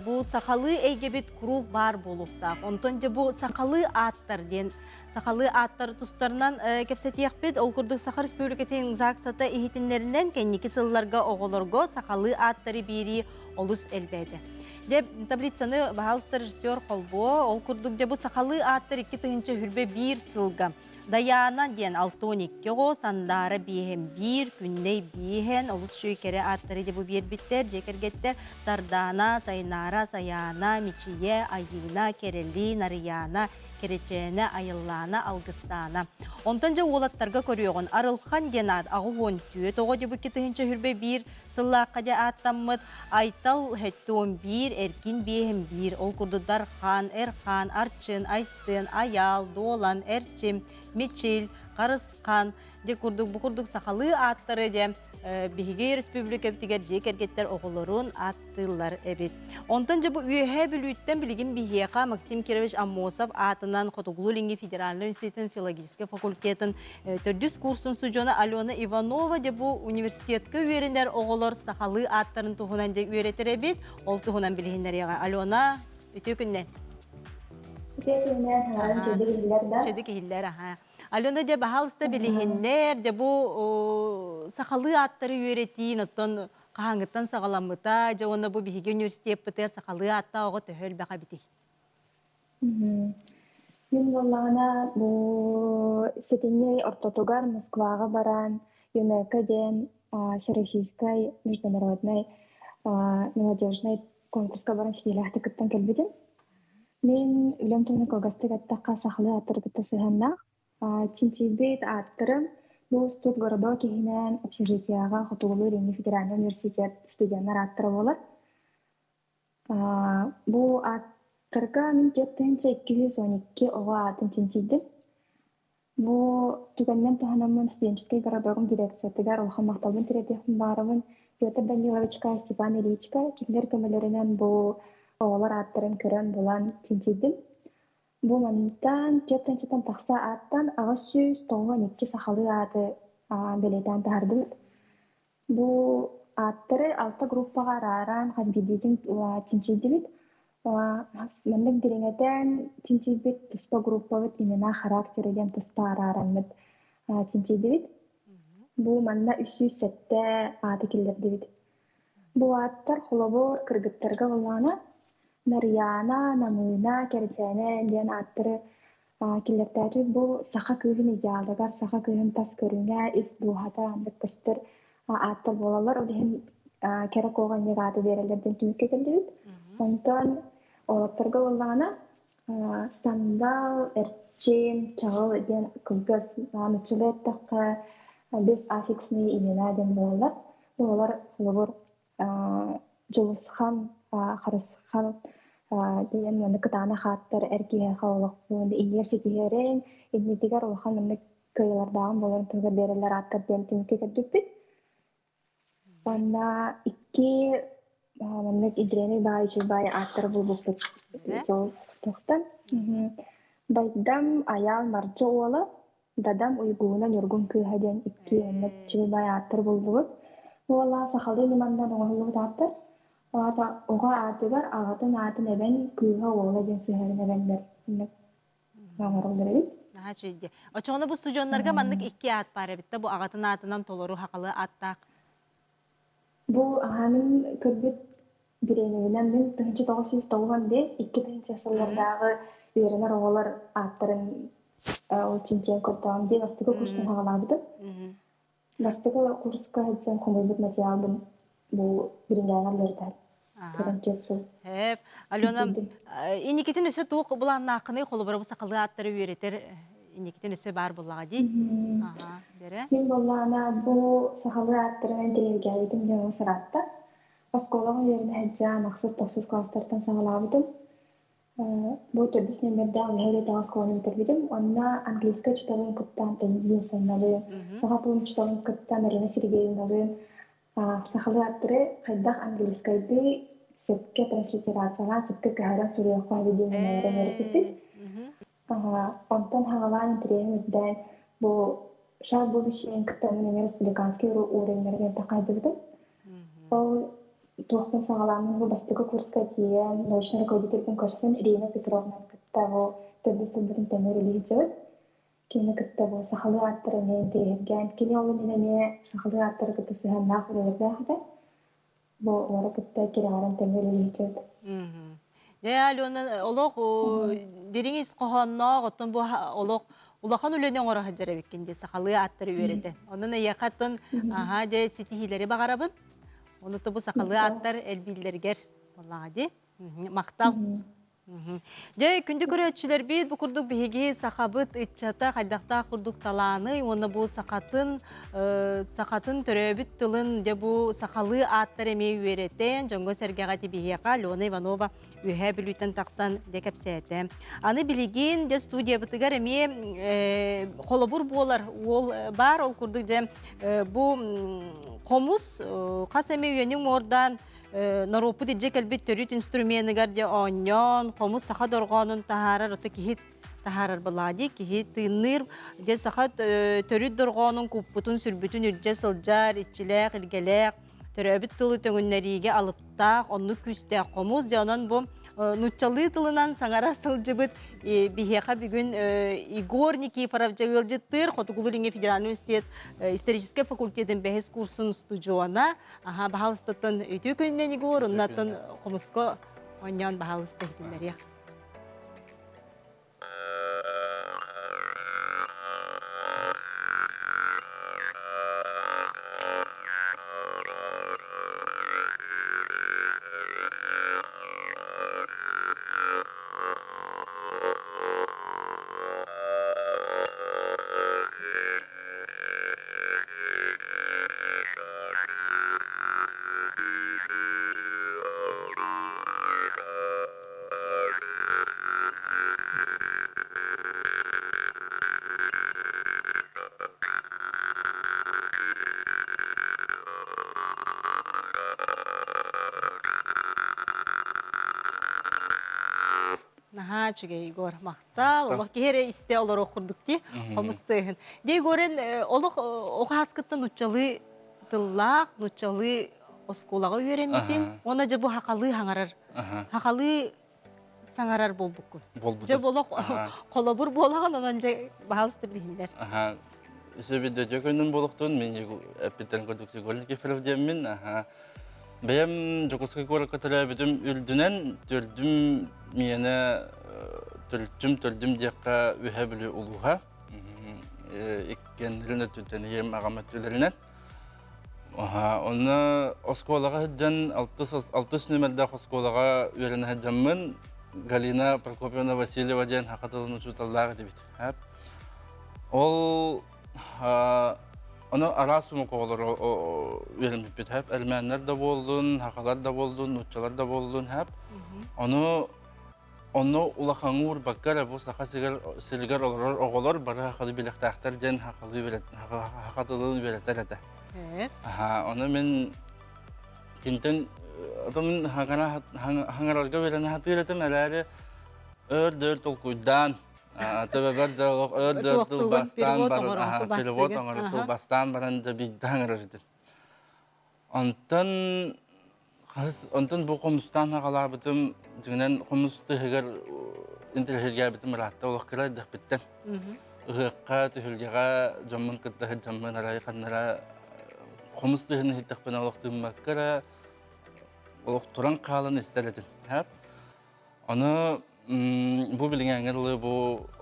Speaker 1: бұ сақалы әйге бет күруг бар болуқтақ. Онтон жа бұ сақалы аттар ден, сақалы аттар тұстарынан кепсетияқ бет, ол күрдік Сақар Республикатының зақсата ехетінлерінен кәнекі сылларға оғылырға сақалы аттары бейрі олыс әлбәді. Деп таблицаны бағалыстар режиссер қолбо, ол күрдік жа бұ сақалы аттар 2 тыңынчы хүрбе 1 сылға. Даяна ден алтоник кего сандара биhem bir күнней биhen олус шүйкере аттары де бу бир биттер жекергеттер сардана сайнара саяна мичие айына керели нарияна керечене айыллана алгыстана онтан же олаттарга көрүөгөн арылхан генад агуон түйе того де бу китинче хүрбе бир сыллакка де аттаммыт айтал хеттон бир эркин биhem бир ол курдудар хан эрхан арчын айсын аял долан эрчим Мечил, Қарысқан, де күрдік, бұқырдық сақалы аттары де Биһиге республика бітігер жекергеттер оғылырын аттылар әбет. Онтан жабы үйе білуіттен білген Бихияқа Максим Кирович Аммосов атынан Хотуглулинги Федеральный университетин филологический факультетін түрдіс курсын сұжона Алена Иванова де бұл университетке үйеріндер оғылыр сақалы аттарын тұғынан де үйретер әбет. Ол тұғынан білгендер еға. Алена, үті күннен? Чөді кехиллер, аха. Алена де бағалысты білгендер де бұл сақалы аттары үйретейін, оттан қағаңыттан сағаламыта, же оны бұл Биһиге университет бітер сақалы атта оғы төхөл бәға бітей.
Speaker 8: Мен болағына бұл сетіне ортотугар Москваға баран, ЮНЕК-ден Всероссийской международной молодежной конкурска баран сетеләхті күттен кәлбеден. Мен үлем туны колгастык аттаққа сақалы аттыр күтті сығаннақ. Чинчибет аттырым бұл студ городо кехінен общежитияға Хотуглулинги Федеральный университет студенттар аттыры болар. Бұл аттырға мен 4212 оға атын чинчидім. Бұл түгеннен тұханамын студенческий городогым дирекциятыгар олхан мақталбын тиретехін барымын Петр Даниловичка, Степан Ильичка кемдер көмелерінен бұл оғалар аттырын көрен болан чинчидім. Бұл манттан жөттен тақса аттан ағыз сүйіз тоңын 2 сақалы аты белетен тағардым. Бұл аттыры 6 группаға араран қадбедетін чинчидімет. Мандық дереңетен чинчидбет тұспа группавет имена характериден тұспа араранмет чинчидімет. Бұл манда 300 сәтті аты келдердімет. Бұл аттар қолабор кіргіттарға болғана Нарияна, Намына, Керчене, ден аттыры келдердері бұл сақа күйін идеалдығар, сақа күйін тас көріңе, із бұлғата андық көстір аттар болалар. Олығын керек оған неге аты берелерден түмікке келдімет. Онтан олаттарға болғана сандал, әрчем, чағыл ден күлгіз, нүчілі таққа без аффиксный имена ден болалар. Олар қолабор Жылысхан, Қарысхан, Diyan mana ketana khatar erkihe khawlaq bu universitiheren ignitigar ulhan mana kaylardağın bolan tuga bereler atar den tümke kadjupit. Panna iki mana idreni bay atar bu bufut. Jo tohtan. Baydam ayal marca ola dadam uyguna yorgun kıhaden iki mana bay atar buldu. Wala sakhaldi limandan onu atar. Ата оға атыгар ағатын атын эбен кыыга ола ден сыһарын эбеннер. Маңарыл беребит.
Speaker 1: Наха чүйде. Очоны бу студионнарга маннык 2 ат бар битте. Бу агатын атынан толору хакалы аттак.
Speaker 8: Бу аһамын көрбүт биренегинен мен 1995 2-нче сыллардагы үйренер оголар аттарын учинчен көттөгөн ди бастыгы курстан хагалабыды. Бастыгы курска хэтсен комбут материалдын бу бирингәңәрләрдә.
Speaker 1: Hep. Alona, inikiten üse tuğ bulan nakını kolubara bu sakalı atları üretir. İnikiten üse bar bulağa değil. Aha, dere.
Speaker 8: Мен боллана бу сахалы аттырын тирергәйдим дигән сыратта. Осколага yerine həcca мақсат 90 класстардан сагалабыдым. Бу төрдүс нөмердә әле тагы школаны битирдим. Онда английска читабын кыттан тәлбиен саннары. Сахапын читабын кыттан Марина Сергеевнаны сахалы аттыры кайдак английскайды сөпке транслитерацияга сөпке кәһәрен сурыякка видеоларын өйрәтте. Онтан хагалан интернеттен бу шал бу бишен кыттан республиканский уровеньлерге такайдым. Ол туохтан сагаламын бу бастыгы курска тиен научный руководитель курсын Ирина Петровна кытта бу төбөстөндөрүн темирилиҗет. Кини кытта бу сахалы аттыры мен дегән кини ол неме сахалы аттыры кытта сәһән нахурыга хата. Бу ора кытта кираран темирилиҗет.
Speaker 1: Ya Alona olok deriniz qohanna goton bu olok ulakan ölenen ora hajara bikinde sakalı attırı üretен. Onun yakatın aha de sitihileri bagarabın. Onu da bu sakalı attar elbillerger vallahi maktal. De күндү көрөчүлөр бит бу курдук биги сахабыт иччата кайдакта курдук таланы оны бу сакатын төрөбүт тылын де бу сакалы аттар эме үйрөтен жоңго сергага тибиека Леона Иванова үйе билүтен таксан декепсете. Аны билигин де студия бытыгар эме колобур болар ол бар ол курдук же бу комус кас эме үйөнүң ордан Наропу дидже келбит төрүт инструментini garde onyon, komus saha dorgonun taharar ota kihit taharar baladi kihit tınır je saha төрүт dorgonun kuputun sürbütün ürce sıljar iççilek ilgelek төрөбүт тылы töngünleriге alıptaq onu küste komus de onun bu nutçalı tılından sangara sılcıbıt biheka bugün Igor Nikiforov jagılcıttır Xotukuluringe Federal Üniversitet İstoriический факультетин бәхес курсын студиона аха баһалыстатын өтө күннен Игор оннатын комуско оньон баһалысты хитинлер. Naha çünkü Igor maktal, Allah kere iste olur okurduk diye, komustayın. De Igor'un oluk o haskıttan uçalı tılak, uçalı oskolaga öğrenmedin. Ona ce bu hakalı hangarar, hakalı sangarar bolbukun. Ce boluk kolabur bolagan onca bahalstı bilirler.
Speaker 9: Sebide jokunun boluktun men epiten koduk sigolnik efravdemin. Benim Jokoski korak katara bidim üldünen töldüm miyene töldüm diyaka ühebli uluha. İkkenlerine tüteniyem agametlerine. Onu oskolaga hıcan 6 numaralı oskolaga öğrenen hıcamın Galina Prokopyevna Vasilyeva diyen hakatılını tutallar dibit. Ol onu arasımı kovalar öğrenip hep Ermeniler de boldun, Hakalar da boldun, Nutçalar da boldun hep. Onu Onu ulaqanğur bakkara bu saqa silgar oğolor bara haqalı bilaqtaqtar jen haqatılığını vereter ede. Onu men kinten adamın hangaralga verene hatırladım herhalde ördör tolkuydan Töbeber dağık ördör tıl bastan baran televot oңору tıl bastan baran da bir hangaraldı. Ondan bu komustan haqalabıdım jünen komustu heger intelligensiya bitim rahatta olaq kira bitten. Iqqa tühülgega jamman kıtta jamman aray qannara komustu hin hittaqpana olaqtım makkara olaq turan qalın isteledin. Hep. Onu bu bilgilerle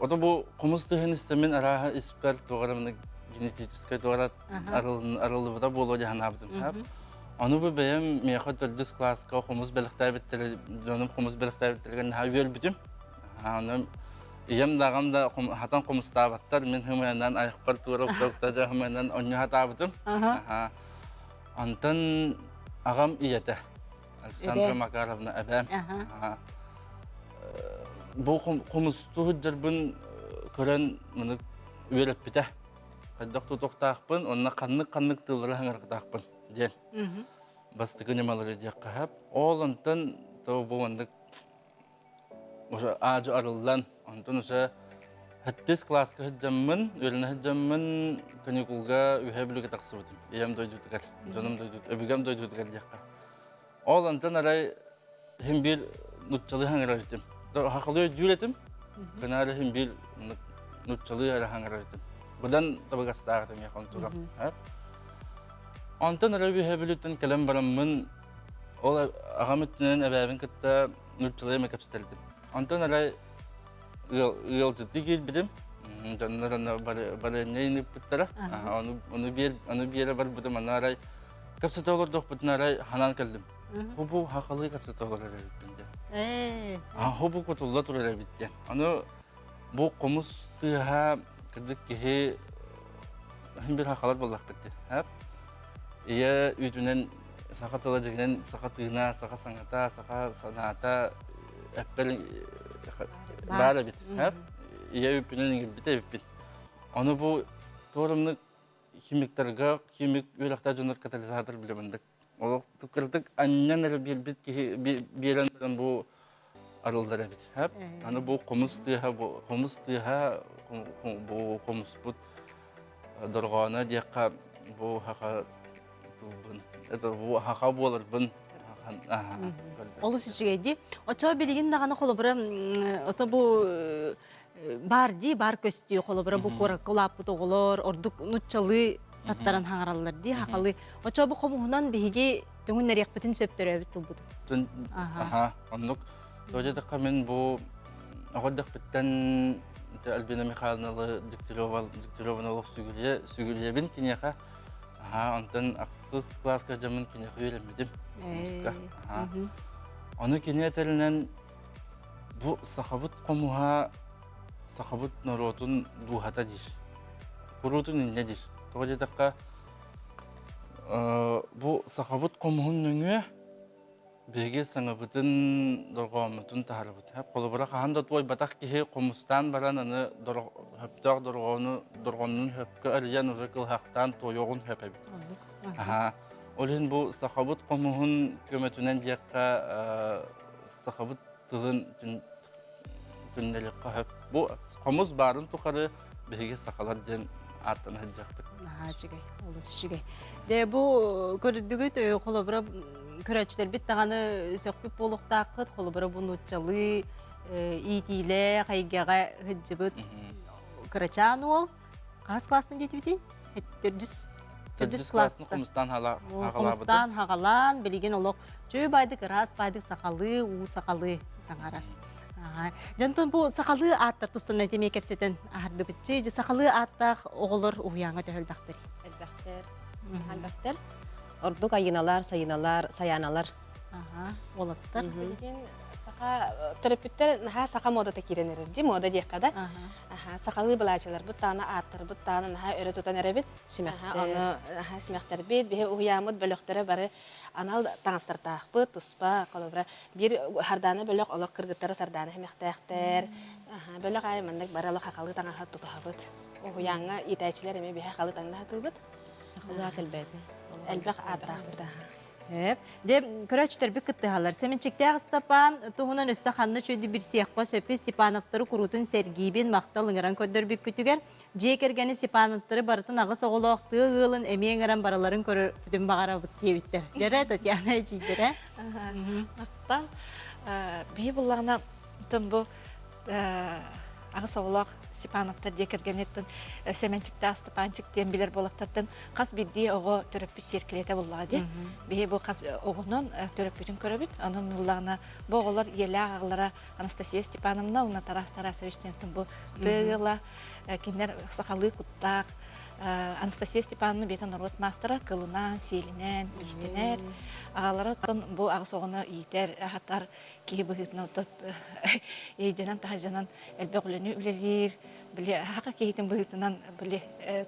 Speaker 9: o da bu komustu hin istemin araha isper doğramını genetik doğrat aralı da bolu jahanabdım. Hep. Onu bu benim meyxat dördüz klaska komuz beliktar bittir, dönüm komuz beliktar bittirgen haviyol bitim. Onu iyem dağım da hatan komuz tabattar, men hımayandan ayıqbar tuğraq doktaca hımayandan onyu hata bitim. Ondan ağam iyete, Alexandra Makarovna ebem. Bu komuz tuğucar bun kören bunu üyelep bite. Haddaq tutuqtaqpın, onunla kanlık tığları hangarqtaqpın. Diyen. Bastıkı nemaları diyakka hep. Oğlantan tabi bu andık ağacı arılan. Ondan oşa hattis klaska hıccamın, öğrene hıccamın kanikulga ühebilüge taqsı butum. İyem doydutukar, canım doydutukar, öbügem doydutukar diyakka. Oğlantan aray hem bir nutçalı hangar öğretim. Haqalı ödületim, kanarı hem bir nutçalı hangar öğretim. Budan tabi gastağıtım yakın tuğram. Ondan arabi hebilütten kalem baramın o ağametinin ebevin kıtta nurçalıya mekapsiterdim. Ondan aray yolculuğu geldim. Canlarına bari neyini bittara. Onu bir yere var buldum. Onu aray kapsite olur da bütün aray hanan kaldım. Bu hakalı kapsite olur bence. Bu kutulla turlar bitti. Onu bu komus tıha kırdık ki hem bir hakalar bulduk bitti. Hep. Iya üdünen sakat olacağından sakat ığına, sakat sanata, sakat sanata appel bara bit. Hep iya üpünün gibi bit. Onu bu doğrumluk kimiklerge, kimik üyelekte jonur katalizator bilemendik. O tıkırdık annen bir bit ki bir yerden bu arıldıra bit. Hep onu bu komus but dorgana diyaka bu haka bu haqa bolar bun
Speaker 1: Олус içigeydi. Oça bilgin dağına kolobra ota bu бар көстү kolobra bu korakulap toğolor orduk nutçalı tattaran hangarallar di haqalı. Oça bu komuhundan bihigi töngünler yakpıtın söptöröbüt bulbudu.
Speaker 9: Onluk Tojada kamen bu ağırdak bitten Albina Mikhailovna Diktirovna Sügülye bin kinyaqa. Ondan aksız klaska jamın kinyaqa öğrenmedim. Onu kinyatelinden bu sahabut komuha sahabut narodun duhata dir. Kurutun nedir? Tojada bu sahabut komuhun nöngü Bege sanabıtın dorgamıtın taharabıt. Hep kolubara kahanda toy batak ki komustan baran anı heptağ dorganın hepke arayan uzakıl haqtan toyoğun hepebit. Olin bu sahabut komuhun kömetünen diyakka sahabut tılın tünnelikka hep. Bu komuz barın tukarı bege sakalar den atan hacakbıt.
Speaker 1: Çigay, olası çigay. De bu gördüğü kolubara Körəçlər bit dağını sökbüp boluqtaqıt, kolubara bu nutçalı, itiyle, qaygağa hıccıbıt körəçan ol. Qaz klasını deyip bidin? Tördüz klasını. Komustan haqalan, bilgin oluq. Çöy baydık, ras baydık saqalı, saqalı sanara. Jantın bu saqalı atlar tustun ödemeye kepseten ahırdı bitçi. Saqalı atlar oğulur uyanğa təhölbəxtır.
Speaker 5: Elbəktir. Orduk ayınalar, sayanalar.
Speaker 1: Olattır.
Speaker 6: Bilgin терапевттер наха сака мода текиренерди, мода диякада. Сакалы балачылар бу таны аттыр, бу таны наха өрө тутан эребит. Аны симяктар бит, бе уямыт бөлөктөрө бары анал таңстартак бу туспа, колобра бир харданы бөлөк олок кыргыттары сарданы хемяктактер. Бөлөк ай мандык баралы хакалы таңга тутабыт. Уянга итәчләр эме бе хакалы таңда тыбыт.
Speaker 5: Сахалы ателбәте.
Speaker 6: Әлбәк атрактыр.
Speaker 1: Деп көрәчтер бик кыттыгалар. Семенчектәг Степан туһунан өссө ханны чөйди бир сиякка сөпе Степановтары курутун Сергейбин макталыңыран көдөр бик күтүгер. Жекергени Степановтары барытын агыс оголоктуу ылын эмеңерен бараларын көрөр бүтүн багара бут дебиттер. Дәрә Татьяна чийдере.
Speaker 2: Мактал бии буллагына бу агыс оголок Степановтар декергенеттен Семенчикте Степанчик тем билер болактаттан кас бидди ого төрөппү серкилете буллагы. Бии бу кас огонун төрөппүтүн көрөбүт. Анын буллагына боголор еле агалара Анастасия Степановна уна Тарас Тарасовичтен бу тыгыла киндер сакалы куттак Анастасия Степановна бетон рот мастера кылынан, селинен, истенер. Агалара тон бу агыс огону ийтер хатар ки быгытны тот эйденен тахажанан элбегүлөнү үлелир биле хака кейтин быгытынан биле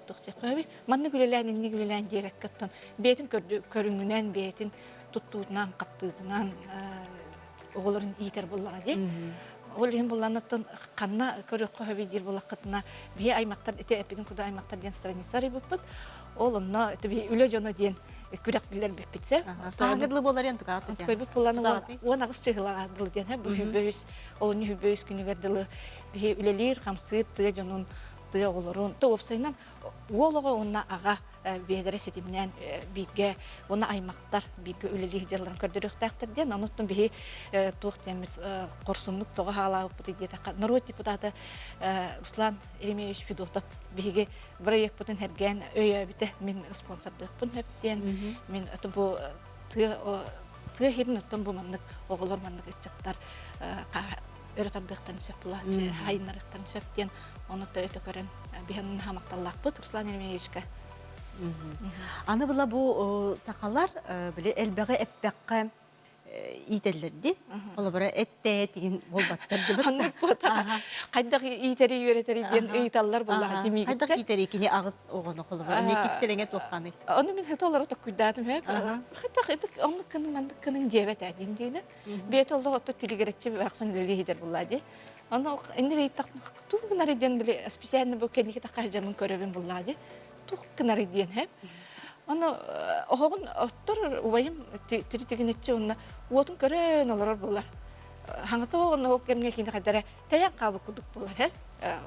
Speaker 2: тукча көбү манны күлелән инни күлелән дебек каттан бетин көрүнгүнөн бетин туттуутунан каптыытынан оголорун ийтер буллага ди ол ен булланаттан канна көрөк көбү дир булакытына бие аймактар эте эпидин куда аймактар ден страницалар буппут ол онно эте үлө жоно ден күрәк билер биппитсе
Speaker 1: Тагыдлы болар ен тугат.
Speaker 2: көбү булланы он агыс чыгылага дыл ден бу хүбөйс ол ни хүбөйс күнүгөр дылы бие үлелер хамсы тыга жонун тыга олорун то опсайнан олого онна ага бегере сетимнен биге оны аймактар биге үлелер жерларын көрдөрөктактыр ден ануттун бие тук темит корсунлук тога халаап бутыгы та народ депутаты Руслан Еремеевич Федотов биге проект бутун hergen өйөбүтө мен спонсордукпун хөптен мен бу тыга хирин оттон бу мандык оголор мандык ичаттар өрөтардыктан сөп булачы хайнарыктан сөптен оны өтө көрөн бихен хамакталлакпыт Руслан Еремеевичке.
Speaker 1: Аны була бу сакалар биле элбеге эппекке ителлерди. Олар этте тиген болбаттар деп.
Speaker 2: Аны бота. Кайдак итери үйрөтери ден ыйталлар булла демиге.
Speaker 1: Кайдак итери кини агыс огону кылып. Не кистелеңе токканы.
Speaker 2: Аны мен хаталар отак куйдатым хеп. Хатак аны кын мандык кынын жебет адин дейди. Бет олдо отто тилигеретчи бараксан лели хидер булла ди. Аны инде ыйтак тугунары ден биле специально бу кеники такка жамын көрөбүн булла ди. Тугунары ден хеп. Аны огон оттор уайым тиритигенечче онна уотун көрөн олор булар. Хаңата оны ол кемне кине кадара таяк кабы кудук булар хеп.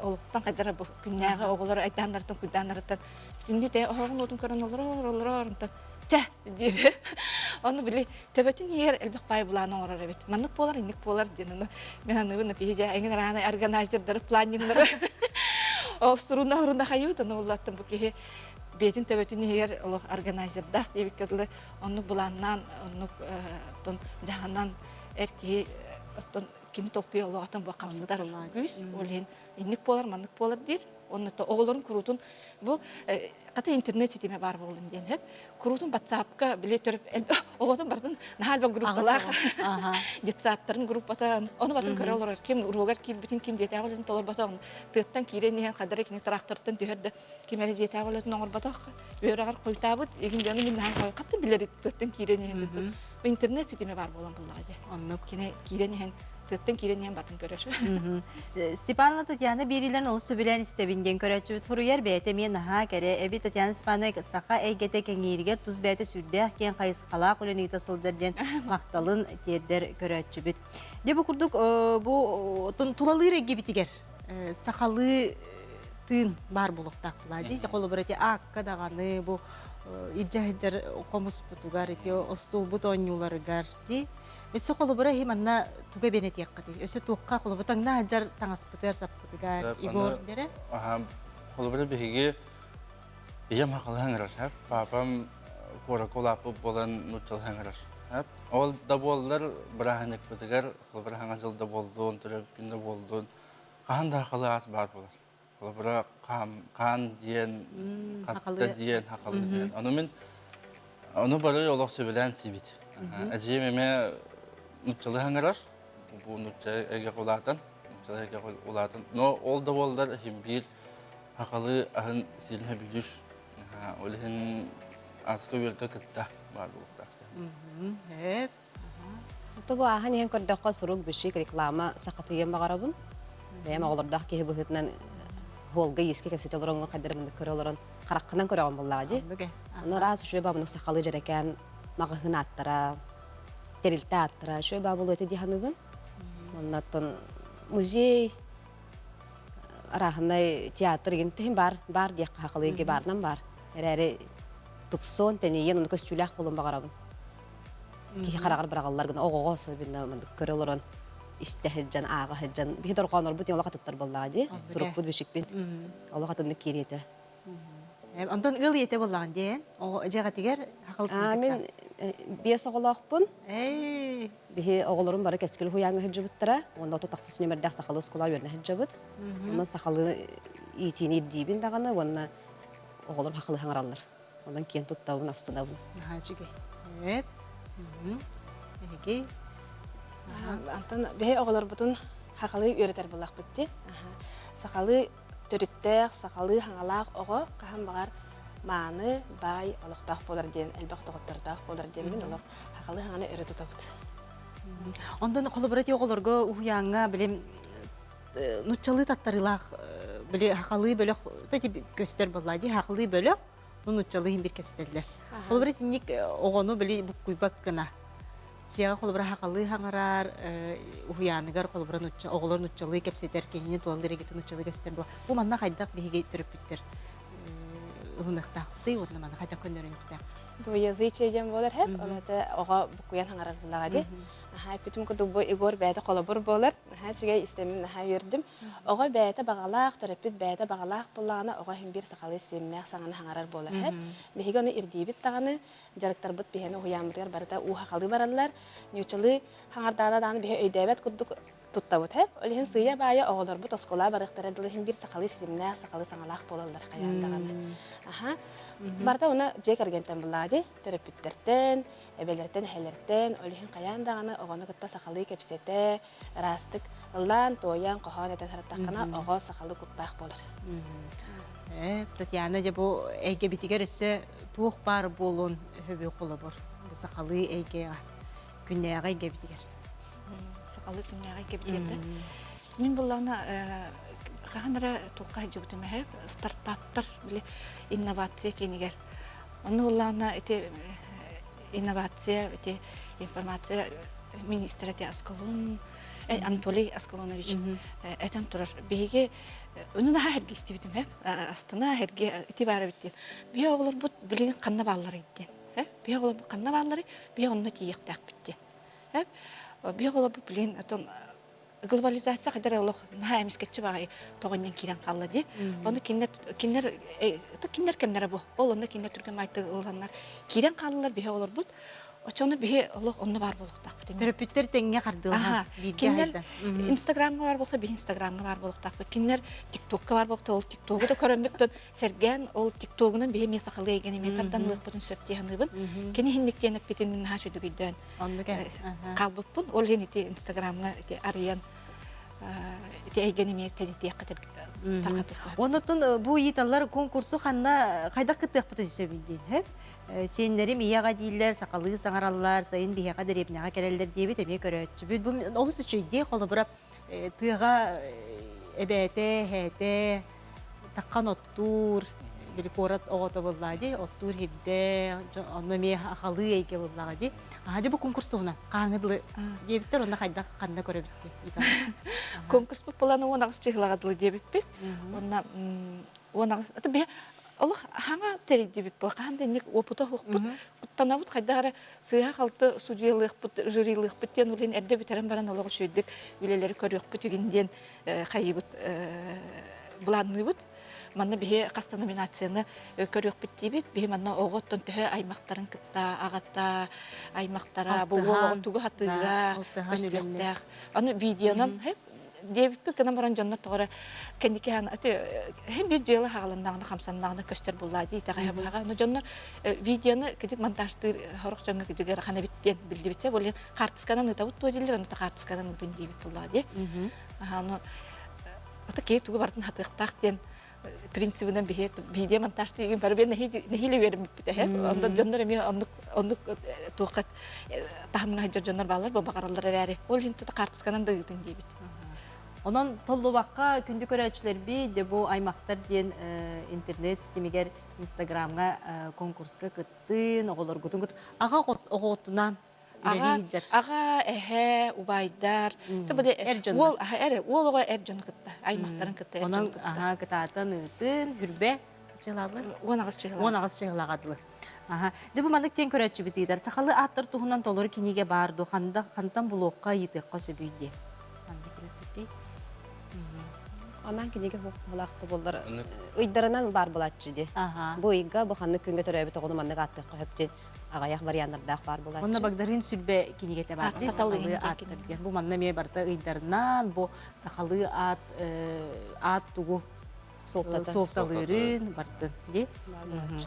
Speaker 2: Олуктан кадара бу күннәгә оголор айтаннардан куйданнардан инде те огон отун көрөн олор Жа, дир. Оны биле төбөтүн ер элбек бай буланы орор эбит. Маннык болар, индик болар денени. Мен аны бу пижа эңин раны органайзердер, планнингдер. Суруна хайыт, оны улаттым бу ки бетин төбөтүн ер органайзердах дебиктеди. Оны буланнан, оны тон жаганнан эрки тон кини токуй олоотон бу камсыдар. Күз, олен индик болар, маннык болар дир. Оны то оголорун курутун бу ката интернет сетеме бар болдум ден хеп. Курутун WhatsApp-ка биле төрүп оготун бардын нахалба группалар. Детсаттарын группата оны батын көрө алар. Ким уругар ким битин ким жете алып толор батан. Тыттан кирен кадары кини трактортун төһөрдө кимели жете алып ногор батак. Өрөгөр культабыт эгин жаны мен нахал катты билер тыттан кирен ден. Бу интернет сетеме бар болон буллага. Онно кини кирен Тыттан киренен батын көрөр.
Speaker 1: Степанова Татьяна бирилерин олсу билен истебинден көрөчү туруер бете мен наха кере эби Татьяна Степановна сака эйгете кеңиригер туз бете сүрдө кен кайыскала кулени тасылдырден макталын тердер көрөчү бит. Деп курдук бу тулалыр гибитигер сакалы тын бар булуктак булади. Колоборати акка даганы бу иджахжар комус бутугар эти остул бутонюларыгар ди. Өсө колобора химанна туга бенет яккати. Өсө туукка колоботаңна хаджар таңаспытыр саппытыгар Игор дере.
Speaker 9: Колобора биһиги иям хакалаңырар. Папам кораколапы болан нутчал хаңырар. Ол да болдылар бираханек бытыгар, колобора хаңа жылда болдун, төрөп күндө болдун. Кандай хакалы ас бар болар. Колобора кан диен, катта диен, хакалы диен. Аны бары олох сөбелен сибит. Әжем эме нутчалы хаңырар. bu nutça ege kulatan. Nutça ege kulatan. No olda bollar himbir hakalı ahın silme bilir. Olihin askı yolda kıtta var bulukta.
Speaker 1: Hep.
Speaker 5: Ото бу ахан иһин көрдөккө сурук бишик реклама сакатыйын багарабын. Бэм оголордах ки быһытнан холга еске кепсете олоронго кадырмын көрөлөрөн караккынан көрөгөн буллагы.
Speaker 1: Бүге.
Speaker 5: Оны раз шөй бабының сакалы жерекен магыһын аттара, терилте аттара, шөй бабыл өтө диханыбын. Оннаттан музей арахындай театр гинтин бар дияк хакылыйги барнан бар. Эрери тупсон тенийен оны көстүләк болон багарабын. Ки харагар барагаллар гына ого сөбүнө мындык көрөлөрөн истехҗан ага хҗан бихдер канор бут яла каттар буллагы. Сурук бут бишик бит. Алла катынды кирете.
Speaker 1: Антон ыл ете боллаган ден. О жага тигер хакыл.
Speaker 5: Мен бес оголакпын. Бихи оголорум бары кескил хуяңы хҗыбыттыра. Онда тотаксыз немердә сакалы скула берне хҗыбыт. Онда сакалы итини дибин даганы, онда оголор хакылы хаңараллар. Ондан кен туттабын астына бу.
Speaker 1: Хажыге. Эп. Эге.
Speaker 6: Антон бе оголор бутун хакалы үйрөтөр булак битти. Сакалы төрүттөк, сакалы хаңалак ого кахам багар маны бай олуктак болар ден, элбак тоготтордак болар ден мен олор хакалы хаңаны үйрөтүп табыт.
Speaker 1: Ондан коллаборатив оголорго уяңга билем нуччалы таттарылак биле хакалы бөлөк тати көстөр боллади, хакалы бөлөк нуччалы бир кестелер. Коллаборативник огону биле букуйбак гына. Жага колбара хакалы хаңарар, уяныгар колбара нучча, оголор нуччалы кепсетер кенини туалдыры гитин нуччалы кестер бу. Бу манна кайдак биге төрүп биттер. Ылнактакты, отна манна кайдак көндөрүнүктак.
Speaker 6: Ду язычы дем болар хеп, олата ого букуян хаңарар булагы. Питим куду бу игор бәдә колобур болар. Чигә истемин йөрдим. Ого бәдә багалак, терапит бәдә багалак буллагына ого химбир сакалы семнәк саңаны хаңарар болар хеп. Беге аны ирдибит таганы, жарыктар бут бехене уямрыр барда у хакалы баралар. Нючылы хаңардана дан беге өйдәбәт кудук туттабыт хеп. Олehen сыя бая оголар бу тоскола барыктар диле химбир сакалы семнәк сакалы саңалак болалар каяндаганы. Барда уна жекергентен булагы, терапиттерден, эбелерден, хелерден, олehen каяндаганы огоны кытта сакалы кепсете, растык, ыллан тоян кохан этен хараттакана ого сакалы куттак болар.
Speaker 1: Татьяна же бу эйге битигер өссө туох бар болун хөбү колобор. Бу сакалы эйге күннәгә эйге битигер.
Speaker 2: Сакалы күннәгә кепкенде. Мин буллана Ханра тука жибутым хеп стартаптар биле инновация кенигер. Оны уллана эти инновация, эти информация министрия Асколун, Анатолий Асколонович этен турар. Беге уну херге истибитим хеп. Астана херге итибары битти. Бие оглор бут билген канна баллар иттен. Хеп. Бие оглор канна баллары, бие онны тиектак битти. Хеп. Бие оглор бу билген атон глобализация кадәр улуг нәһәмис кетче багы тогыннан кирән калды ди. Аны киннер кемнәр бу. Ол аны киннер түргән майтылганнар. Кирән калдылар бие олар бут. Очоны бие улуг онны бар булыкта.
Speaker 1: Терапевттер теңгә кардылган.
Speaker 2: Киннер Инстаграмга бар булса, би Инстаграмга бар булыкта. Киннер ТикТокка бар булыкта, ол ТикТогы да көрөнбөттөн сәргән, ол ТикТогының бие месакылы егән метадан лык бутын сөпти ханыбын. Кени хинниктен петинен ха шүдүгүдөн. Калбыппын, ол ленити Инстаграмга арыян тегенеме тенитеккетер таркатып.
Speaker 1: Онотун бу италлар конкурсу ханна кайда кытык буту сөбүндүн, хеп? Сеннери мияга дилер, сакалы саңараллар, сайын бияга деребнага керелдер дебит эме көрөчү. Бу олус үчөйдү, колобура тыга эбете, хете, таккан оттур, бир корат огото боллади, оттур хидде, онно ме халы эйге боллагы. Ажы бу конкурстуна каңыдлы дебиттер, онда кайда канда көрөбүттү.
Speaker 2: Конкурс бу планы онагыс чыгылагадлы дебитпи. Онагыс аты бе Аллах ханга теридибит бу кандай ник опута хукпут куттанабыт кайдагара сыйга калты судьялык бут жюрилык биттен улин эрде битерен баран алга шөйдүк билелери көрөк бүтүгүнден кайыбыт буланыбыт манна бие каста номинацияны көрөк биттибит бие манна оготтон тө аймактарын кытта агатта аймактара бу тугу хатыра көстүрөктөр аны видеонун хеп дебиппи кына баран жоннор тоғыра кендики хан hem bir жылы хагалындагына камсаннагына көстөр булла ди тагы бага но жоннор видеоны кидик монтажды хорок жонга кидик хана биттен билди битсе бол картисканан ытабыт тойлер аны картисканан ытын дибит булла ди ну ата кей тугу бартын хатыктак ден принцибинен бихет видео монтажды деген бар бен нехиле берим бите онда жоннор эми ондук туукат тахмына жоннор балар бу багаралар эри ол хинте картисканан да ытын дибит.
Speaker 1: Онон толлубакка күндү көрөчүлөр би де бу аймактар ден интернет системигер Инстаграмга конкурска кыттын, оголор гутун ага оготунан
Speaker 2: Ага убайдар ол ого эржон кытта аймактарын кытта
Speaker 1: онон ага кытатын ытын хүрбе чыгылады 10 чыгылагадылы. Де бу мандык тен көрөчү битидер. Сахалы аттар туһунан толор киниге барды. Хантан блокка йытыкка сөбүйдү.
Speaker 5: Онан кинеге холакты болдар. Ыйдарынан бар булатчы ди. Бу ыйга бу ханны күнгө төрөбү тогуну мандык аттыкка хөптү. Агаяк варианттарда бар булатчы.
Speaker 1: Онна багдарын сүлбе киниге те бар ди. Сахалы ат ген. Бу манна ме барда ыйдарынан бу сахалы ат тугу солталырын барды ди.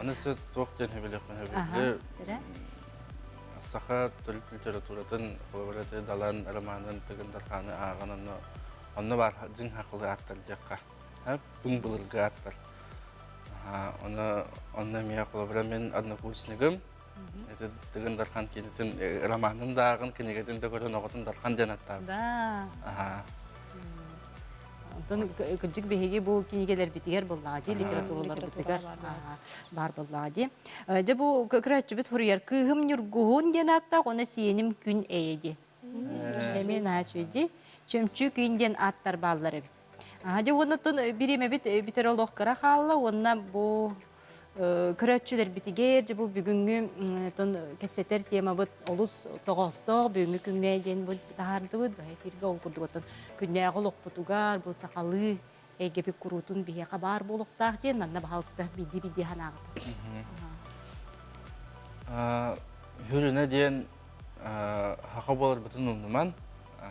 Speaker 9: Анысы тоқтен хебелек. Саха төл литературадан колораты далан романын тыгындар ханы агынын онна бар жин хакылы аттар жакка. Бүң булырга аттар. Онна мия колобра мен однокурсникым. Это тыгындар хан келитин романын дагын кинегеден де көрөн оготун дархан ден аттар.
Speaker 1: Да. Онтон күжик беги бу кинигелер битигер буллагы литературалар битигер бар буллагы. Же бу көкрөчү бит хурьер кыгым нургуун ден атта гона сиеним күн эйди. Эмен ачуди чөмчү күнден аттар баллары бит. Же онтон бириме бит битеролог кара халла онна бу көрөчүлөр битигер же бу бүгүнгү тон кепсетер тема бут олус тогосто бүгүнгү күнгө ден бу таарды бут эфирге окурдуготон күннө голокпутугар бу сакалы эгеби курутун бияка бар болуктак ден манна баалыста биди ханагы.
Speaker 9: Хүрүнө ден хака болор бутун унуман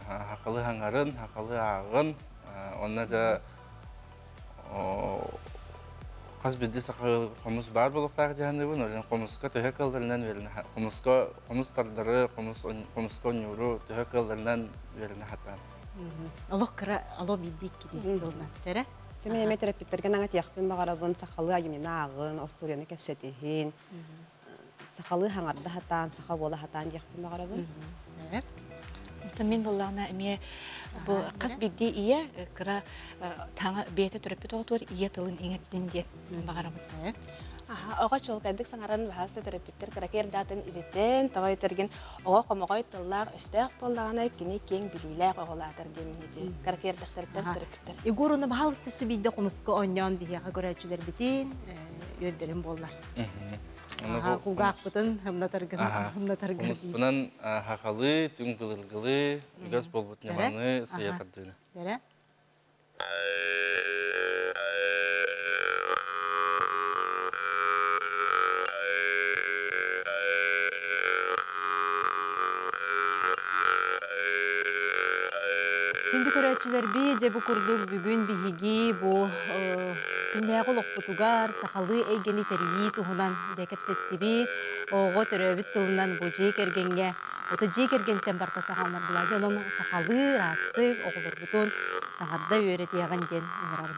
Speaker 9: хакалы хаңарын хакалы агын онна да Каз бидди сакалы комус бар болуктак жаны бу, нолен комуска төһөкөлдөрүнөн бериле. Комустардары, комуска нюру төһөкөлдөрүнөн бериле хата.
Speaker 1: Алох кара ало бидди киди долна. Тере?
Speaker 5: Темен эме терапевттерге наңа тияхпын багарабын сакалы айымына агын, осторияны кепсетихин. Сакалы хаңарда хатан, сака бола хатан тияхпын багарабын.
Speaker 2: Мен боллағына әме бұл қас бидде ие кыра таңа бейті түріппі тоғытуыр ие тылын еңеттен ден бағарамын.
Speaker 6: Оға чол кәдік саңарын бағасты терапевттер кіракер датын иреттен, тағай терген оға қомағай тыллақ өстәқ боллағына кені кен біліләқ оғалатыр демейді. Кіракер терапевттер.
Speaker 1: Игоруны бағалысты сүбейді қомысқы ойнан бияға көрәчілер бітін өрдерін боллар. Кулгақ бұтын хымнатаргын.
Speaker 9: Бұнан хақалы, түн қылырғылы, үгіз бол бұтын еманы сиятардыны.
Speaker 1: Дәрі? Күнді көрәтшілер бей же бұ күрдік бүгін бігігі бұ күндәғы лоқпытуғар сақалы әйгені тәрейі тұғынан дәкеп сәтті бейт, оғы түрәбіт тұлынан бұ жек әргенге, оты жек әргентен барта сақалмар бұлады, оның сақалы, растық, оғылыр бұтын сағадда өреті яған ден ұмырабын.